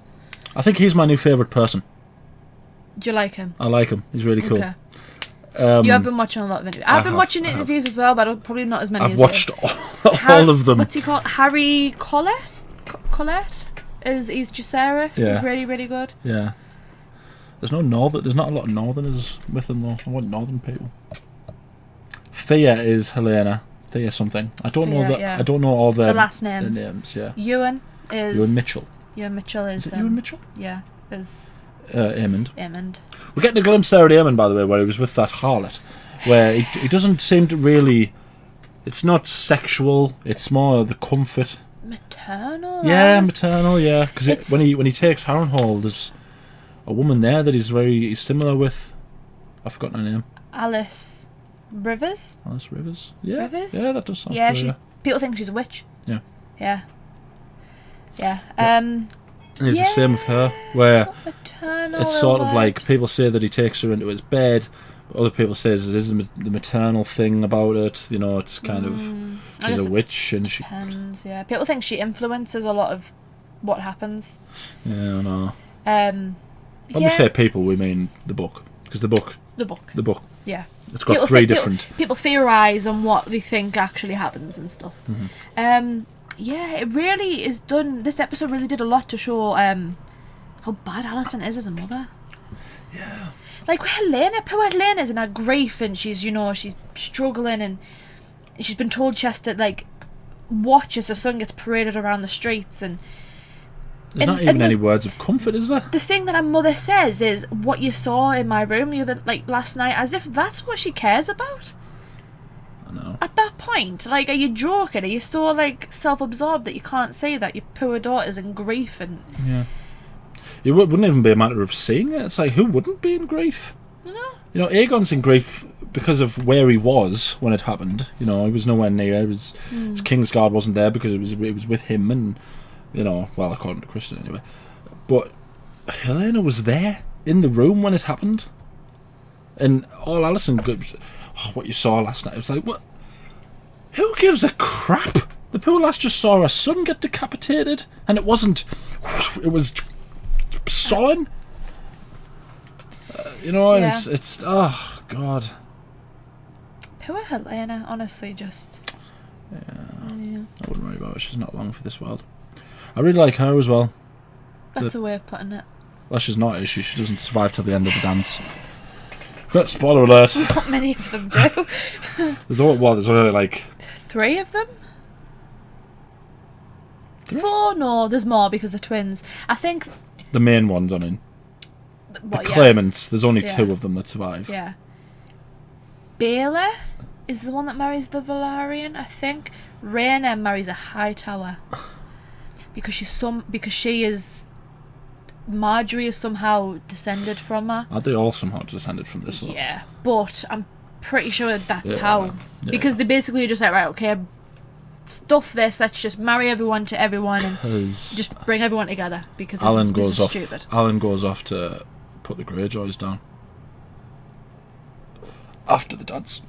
Speaker 1: I think he's my new favourite person.
Speaker 2: Do you like him?
Speaker 1: I like him. He's really cool.
Speaker 2: Okay. You have been watching a lot of interviews. I've been watching interviews as well, but probably not as many as you.
Speaker 1: I've watched all of them.
Speaker 2: What's he called? Harry Collette? He's Jacaerys.
Speaker 1: Yeah.
Speaker 2: He's really, really good.
Speaker 1: Yeah. There's not a lot of northerners with them though. I want northern people. Thea is Helena. Thea something. I don't know that. Yeah. I don't know all the
Speaker 2: last names.
Speaker 1: Yeah.
Speaker 2: Ewan
Speaker 1: Mitchell.
Speaker 2: Ewan Mitchell is.
Speaker 1: Ewan Mitchell?
Speaker 2: Yeah. Is.
Speaker 1: Aemond.
Speaker 2: We're
Speaker 1: getting a glimpse there at Aemond, by the way, where he was with that harlot, where he doesn't seem to really... It's not sexual, it's more the comfort.
Speaker 2: Maternal?
Speaker 1: Yeah, maternal, yeah. Because when he takes Harrenhal, there's a woman there that he's similar with... I've forgotten her name.
Speaker 2: Alice Rivers?
Speaker 1: Alice Rivers? Yeah.
Speaker 2: Rivers?
Speaker 1: Yeah, that does sound familiar.
Speaker 2: People think she's a witch.
Speaker 1: Yeah.
Speaker 2: Yeah.
Speaker 1: And it's the same with her, where
Speaker 2: maternal
Speaker 1: it's sort of
Speaker 2: vibes.
Speaker 1: like people say that he takes her into his bed, but other people say it is the maternal thing about it. It's kind of she's a witch and she.
Speaker 2: Depends, yeah. People think she influences a lot of what happens.
Speaker 1: Yeah, I know.
Speaker 2: When
Speaker 1: we say people, we mean the book, because the book.
Speaker 2: Yeah.
Speaker 1: It's got three different.
Speaker 2: People theorise on what they think actually happens and stuff.
Speaker 1: Mm-hmm.
Speaker 2: Yeah, it really is done. This episode really did a lot to show how bad Alicent is as a mother.
Speaker 1: Yeah.
Speaker 2: Like poor Helena's in her grief, and she's she's struggling, and she's been told she has to watch as her son gets paraded around the streets, and
Speaker 1: there's not even any words of comfort, is there?
Speaker 2: The thing that her mother says is, "What you saw in my room last night," as if that's what she cares about.
Speaker 1: No.
Speaker 2: At that point, are you joking? Are you so self-absorbed that you can't see that your poor daughter's in grief and?
Speaker 1: Yeah. It wouldn't even be a matter of seeing it. It's like, who wouldn't be in grief?
Speaker 2: No.
Speaker 1: Aegon's in grief because of where he was when it happened. He was nowhere near. His kingsguard wasn't there because it was with him, and well, according to Kristen anyway. But Helena was there in the room when it happened, and all Alicent. What you saw last night. It was like, what? Who gives a crap? The poor lass just saw her son get decapitated, and it wasn't. It was sawing. It's oh god.
Speaker 2: Poor Helena, honestly, just.
Speaker 1: Yeah. I wouldn't worry about her. She's not long for this world. I really like her as well.
Speaker 2: That's a way of putting it.
Speaker 1: Well, she's not, is she? She doesn't survive till the end of the dance. But spoiler alert.
Speaker 2: Not many of them do.
Speaker 1: There's only
Speaker 2: 3 of them? 4? No, there's more because they're twins. I think...
Speaker 1: The main ones, I mean. The claimants, there's only 2 of them that survive.
Speaker 2: Yeah. Baela is the one that marries the Valerian, I think. Rhaena marries a Hightower. Because she is Marjorie is somehow descended from her.
Speaker 1: Are they all somehow descended from this?
Speaker 2: Yeah, but I'm pretty sure that's
Speaker 1: Yeah,
Speaker 2: how.
Speaker 1: yeah.
Speaker 2: Because they basically just like, right, okay, stuff this, let's just marry everyone to everyone and
Speaker 1: 'Cause
Speaker 2: just bring everyone together, because this,
Speaker 1: Alan
Speaker 2: is,
Speaker 1: goes
Speaker 2: this is
Speaker 1: off.
Speaker 2: stupid.
Speaker 1: Alan goes off to put the Greyjoys down after the dance.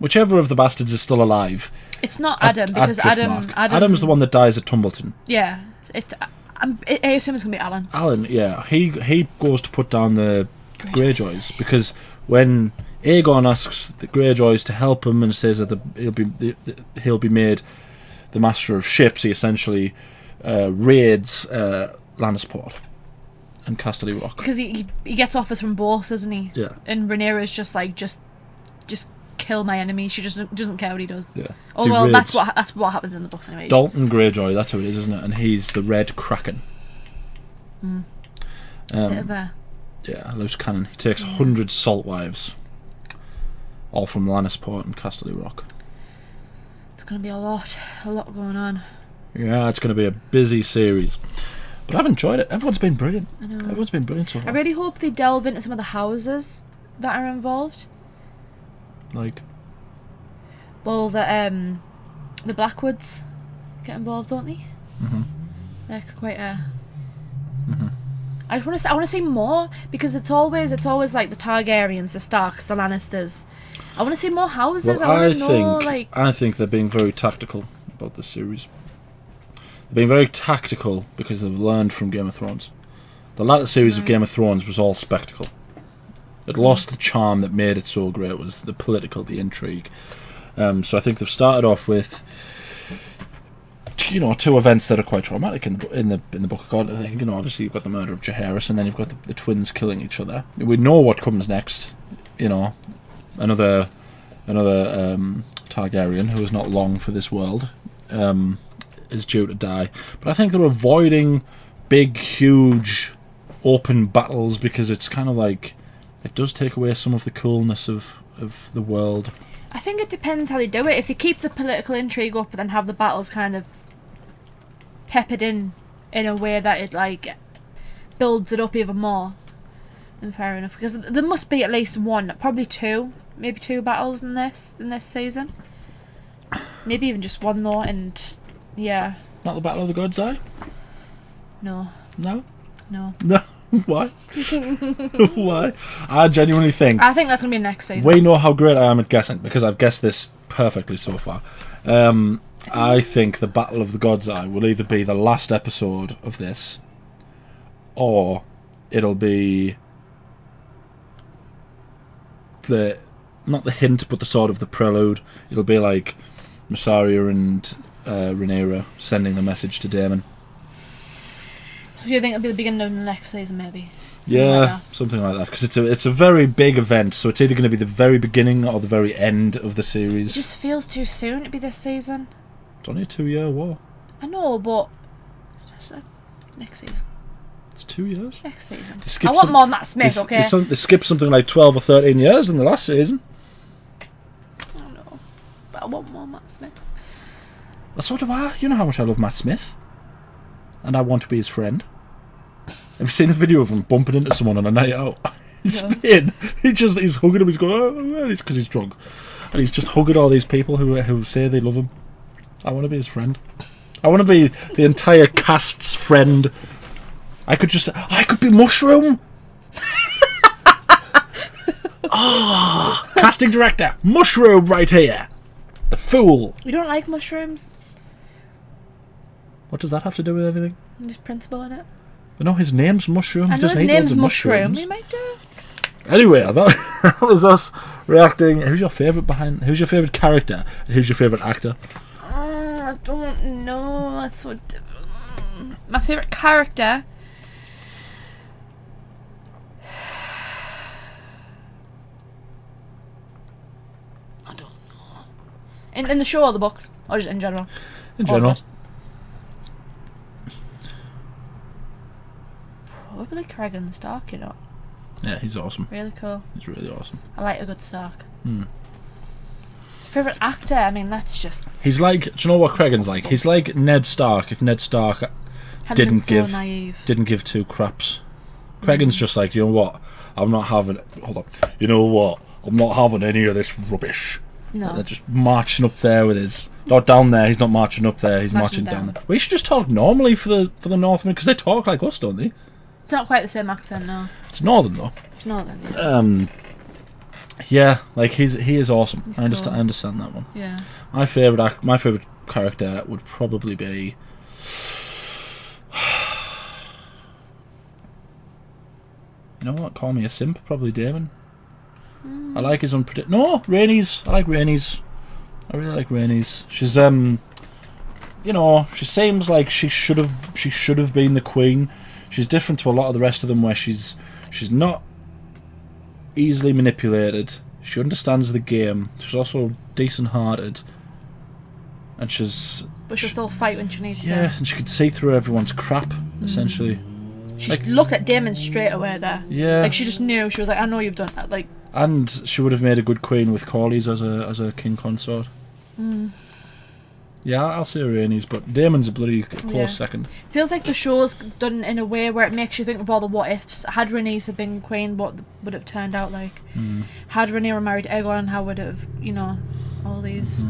Speaker 1: Whichever of the bastards is still alive.
Speaker 2: It's not Adam, because
Speaker 1: Adam's the one that dies at Tumbleton.
Speaker 2: Yeah, I assume it's gonna be Alan.
Speaker 1: Alan, yeah, he goes to put down the Greyjoys because when Aegon asks the Greyjoys to help him and says that he'll be made the master of ships, he essentially raids Lannisport and Casterly Rock.
Speaker 2: Because he gets offers from both, doesn't he?
Speaker 1: Yeah.
Speaker 2: And Rhaenyra's just like, just kill my enemy. She just doesn't care what he does.
Speaker 1: Yeah.
Speaker 2: Oh
Speaker 1: He
Speaker 2: well,
Speaker 1: raids
Speaker 2: that's what happens in the books anyway.
Speaker 1: Dalton Greyjoy, that's who it is, isn't it? And he's the Red Kraken.
Speaker 2: Bit of a...
Speaker 1: Yeah, loose cannon. He takes 100 salt wives, all from Lannisport and Casterly Rock.
Speaker 2: It's gonna be a lot going on.
Speaker 1: Yeah, it's going to be a busy series. But I've enjoyed it. Everyone's been brilliant.
Speaker 2: I know.
Speaker 1: Everyone's been brilliant so far.
Speaker 2: I really hope they delve into some of the houses that are involved.
Speaker 1: Like,
Speaker 2: well, the Blackwoods get involved, don't they?
Speaker 1: Mhm.
Speaker 2: They're quite a.
Speaker 1: Mhm.
Speaker 2: I want to see more, because it's always like the Targaryens, the Starks, the Lannisters. I want to see more houses.
Speaker 1: well,
Speaker 2: I want to know,
Speaker 1: I think they're being very tactical about this series. They're being very tactical because they've learned from Game of Thrones. The latter series of Game of Thrones was all spectacle. It lost the charm that made it so great. It was the political, the intrigue. So I think they've started off with, two events that are quite traumatic in the Book of God. I think, obviously you've got the murder of Jaehaerys, and then you've got the twins killing each other. We know what comes next. Another Targaryen who is not long for this world is due to die. But I think they're avoiding big, huge, open battles because it's kind of like it does take away some of the coolness of the world.
Speaker 2: I think it depends how they do it. If they keep the political intrigue up and then have the battles kind of peppered in a way that it builds it up even more, then fair enough. Because there must be at least one, probably two, maybe two battles in this season. Maybe even just one though, and yeah.
Speaker 1: Not the Battle of the God's Eye?
Speaker 2: No.
Speaker 1: No?
Speaker 2: No.
Speaker 1: No. Why? Why? I genuinely think...
Speaker 2: I think that's going to be next season.
Speaker 1: We know how great I am at guessing, because I've guessed this perfectly so far. I think the Battle of the God's Eye will either be the last episode of this, or it'll be not the hint, but the sort of the prelude. It'll be like Mysaria and Rhaenyra sending the message to Daemon.
Speaker 2: Do you think it'll be the beginning of the next season, maybe?
Speaker 1: Something like that. Because it's a very big event, so it's either going to be the very beginning or the very end of the series.
Speaker 2: It just feels too soon to be this season.
Speaker 1: It's only a 2-year war.
Speaker 2: I know, but just, next season.
Speaker 1: It's 2 years.
Speaker 2: Next season. I want more Matt Smith, okay?
Speaker 1: They skipped something like 12 or 13 years in the last season.
Speaker 2: I don't know, but I want more Matt Smith.
Speaker 1: Well, so do I. You know how much I love Matt Smith. And I want to be his friend. Have you seen the video of him bumping into someone on a night out in Spain? He's hugging him. He's going, oh, it's because he's drunk, and he's just hugging all these people who say they love him. I want to be his friend. I want to be the entire cast's friend. I could be Mushroom. Casting director Mushroom right here. The fool.
Speaker 2: You don't like mushrooms?
Speaker 1: What does that have to do with anything?
Speaker 2: There's principle in it.
Speaker 1: I know his name's Mushroom.
Speaker 2: I know his name's Mushroom. We might do.
Speaker 1: Anyway, that was us reacting. Who's your favourite character? And who's your favourite actor?
Speaker 2: I don't know. That's what. My favourite character. I don't know. In the show or the books, or just in general?
Speaker 1: In general.
Speaker 2: Probably Cregan Stark,
Speaker 1: Yeah, he's awesome.
Speaker 2: Really cool.
Speaker 1: He's really awesome.
Speaker 2: I like a good Stark. Favourite actor? I mean, that's just...
Speaker 1: He's like... Do you know what Cregan's like? He's like Ned Stark, if Ned Stark
Speaker 2: Hadn't been so naive.
Speaker 1: Didn't give two craps. Cregan's just like, you know what? I'm not having. Hold up. You know what? I'm not having any of this rubbish.
Speaker 2: No.
Speaker 1: And they're just marching up there with his. Not down there. He's not marching up there. He's marching down there. We should just talk normally for the Northmen because they talk like us, don't they?
Speaker 2: It's not quite the same accent, no.
Speaker 1: It's Northern though.
Speaker 2: It's Northern. Yeah.
Speaker 1: Yeah, like he is awesome.
Speaker 2: He's
Speaker 1: I understand.
Speaker 2: cool.
Speaker 1: I understand that one.
Speaker 2: Yeah.
Speaker 1: My favorite character would probably be. You know what? Call me a simp. Probably Damon. I like his No, Rhaenys. I like Rhaenys. I really like Rhaenys. She's you know, she seems like she should have been the queen. She's different to a lot of the rest of them, where she's not easily manipulated. She understands the game. She's also decent-hearted, and
Speaker 2: But she'll still fight when she needs to.
Speaker 1: Yeah, and she could see through everyone's crap, essentially.
Speaker 2: She looked at Damon straight away there.
Speaker 1: Yeah.
Speaker 2: Like she just knew. She was like, I know you've done that. Like.
Speaker 1: And she would have made a good queen with Corlys as a king consort. Yeah, I'll say Rhaenys, but Damon's a bloody close second.
Speaker 2: Feels like the show's done in a way where it makes you think of all the what ifs. Had Rhaenys have been queen, what would it have turned out like? Had Rhaenyra married Aegon, how would it have, you know, all these.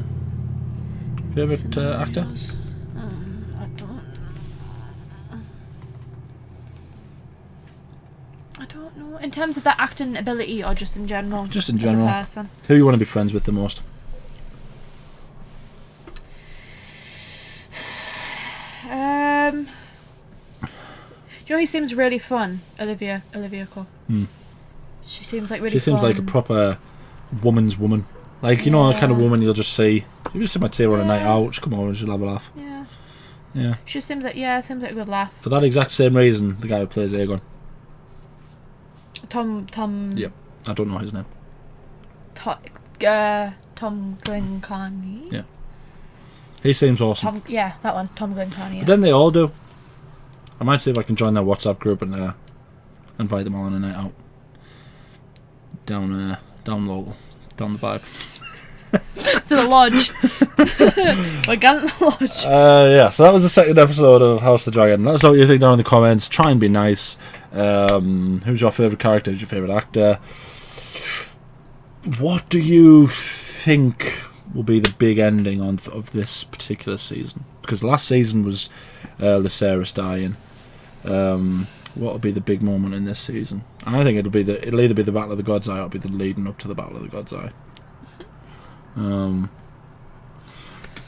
Speaker 1: Favourite actor?
Speaker 2: I don't know. In terms of their acting ability or just in general?
Speaker 1: Just in general.
Speaker 2: As a person.
Speaker 1: Who you want to be friends with the most?
Speaker 2: Do you know he seems really fun? Olivia Cook. She seems like really
Speaker 1: She seems
Speaker 2: fun.
Speaker 1: like a proper woman's woman. Like, you know, the kind of woman you'll just see. You just might see her on a night out, just come over and she'll have a laugh.
Speaker 2: Yeah.
Speaker 1: Yeah.
Speaker 2: She seems like seems like a good laugh.
Speaker 1: For that exact same reason, the guy who plays Aegon.
Speaker 2: Tom.
Speaker 1: Yep. I don't know his name.
Speaker 2: Tom Glencarny.
Speaker 1: Yeah. He seems awesome.
Speaker 2: That one. Tom Glencarny. Yeah.
Speaker 1: But then they all do. I might see if I can join their WhatsApp group and invite them all on a night out. Down local. Down the vibe.
Speaker 2: To the lodge. We're going to the lodge.
Speaker 1: Yeah, so that was the second episode of House of the Dragon. Let us know what you think down in the comments. Try and be nice. Who's your favourite character? Who's your favourite actor? What do you think will be the big ending of this particular season? Because last season was Lysaris dying. What will be the big moment in this season? I think it'll either be the Battle of the God's Eye or it'll be the leading up to the Battle of the God's Eye.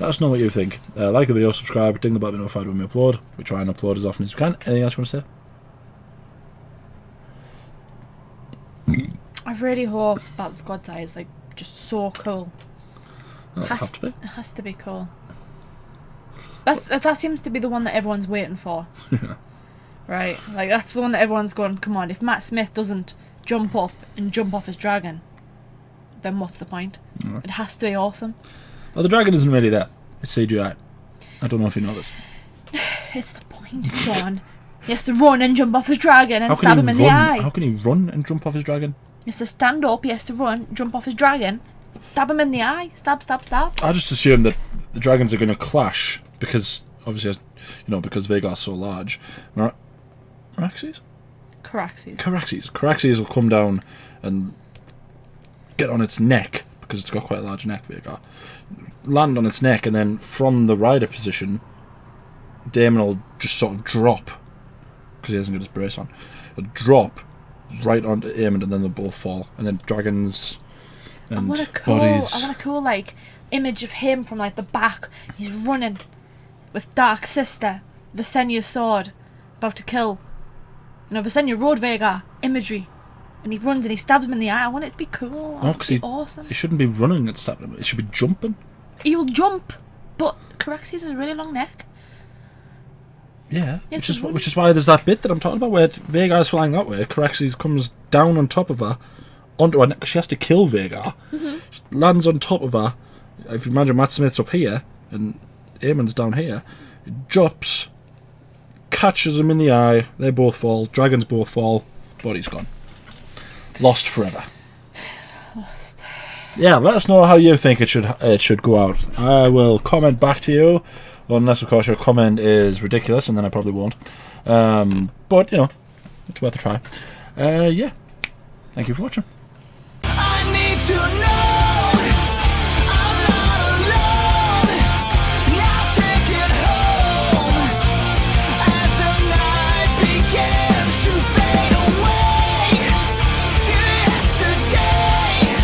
Speaker 1: Let us know what you think. Like the video, subscribe, ding the bell to be notified when we upload. We try and upload as often as we can. Anything else you want to say?
Speaker 2: I really hope Battle of the God's Eye is like just so cool.
Speaker 1: It
Speaker 2: has to be cool. That seems to be the one that everyone's waiting for. Right? Like that's the one that everyone's going, come on, if Matt Smith doesn't jump up and jump off his dragon, then what's the point?
Speaker 1: Right.
Speaker 2: It has to be awesome.
Speaker 1: Well, the dragon isn't really there. It's CGI. I don't know if you know this.
Speaker 2: It's the point, John. He has to run and jump off his dragon and stab him in the eye.
Speaker 1: How can he run and jump off his dragon?
Speaker 2: He has to stand up, he has to run, jump off his dragon, stab him in the eye. Stab, stab, stab.
Speaker 1: I just assume that the dragons are going to clash because, obviously, because Vhagar's so large. Caraxes? Caraxes will come down and get on its neck, because it's got quite a large neck, Vhagar. Land on its neck, and then from the rider position, Daemon will just sort of drop, because he hasn't got his brace on. He'll drop right onto Aemond, and then they'll both fall. And then dragons and
Speaker 2: I want a cool like image of him from like the back. He's running with Dark Sister, Visenya's sword, about to kill. Visenya rode Vhagar, imagery. And he runs and he stabs him in the eye. I want it to be cool.
Speaker 1: No, because
Speaker 2: awesome.
Speaker 1: He shouldn't be running and stabbing him. It should be jumping.
Speaker 2: He will jump, but Caraxes has a really long neck.
Speaker 1: Yeah, which is why there's that bit that I'm talking about where Vhagar's flying that way. Caraxes comes down on top of her, onto her neck. She has to kill Vhagar. She lands on top of her. If you imagine Matt Smith's up here and Aemon's down here, he drops, catches him in the eye. They both fall. Dragons both fall. Body's gone. Lost forever.
Speaker 2: Lost.
Speaker 1: Yeah, let us know how you think it should go out. I will comment back to you Unless, of course, your comment is ridiculous, and then I probably won't. But, you know, it's worth a try. Yeah. Thank you for watching.
Speaker 18: I need to know.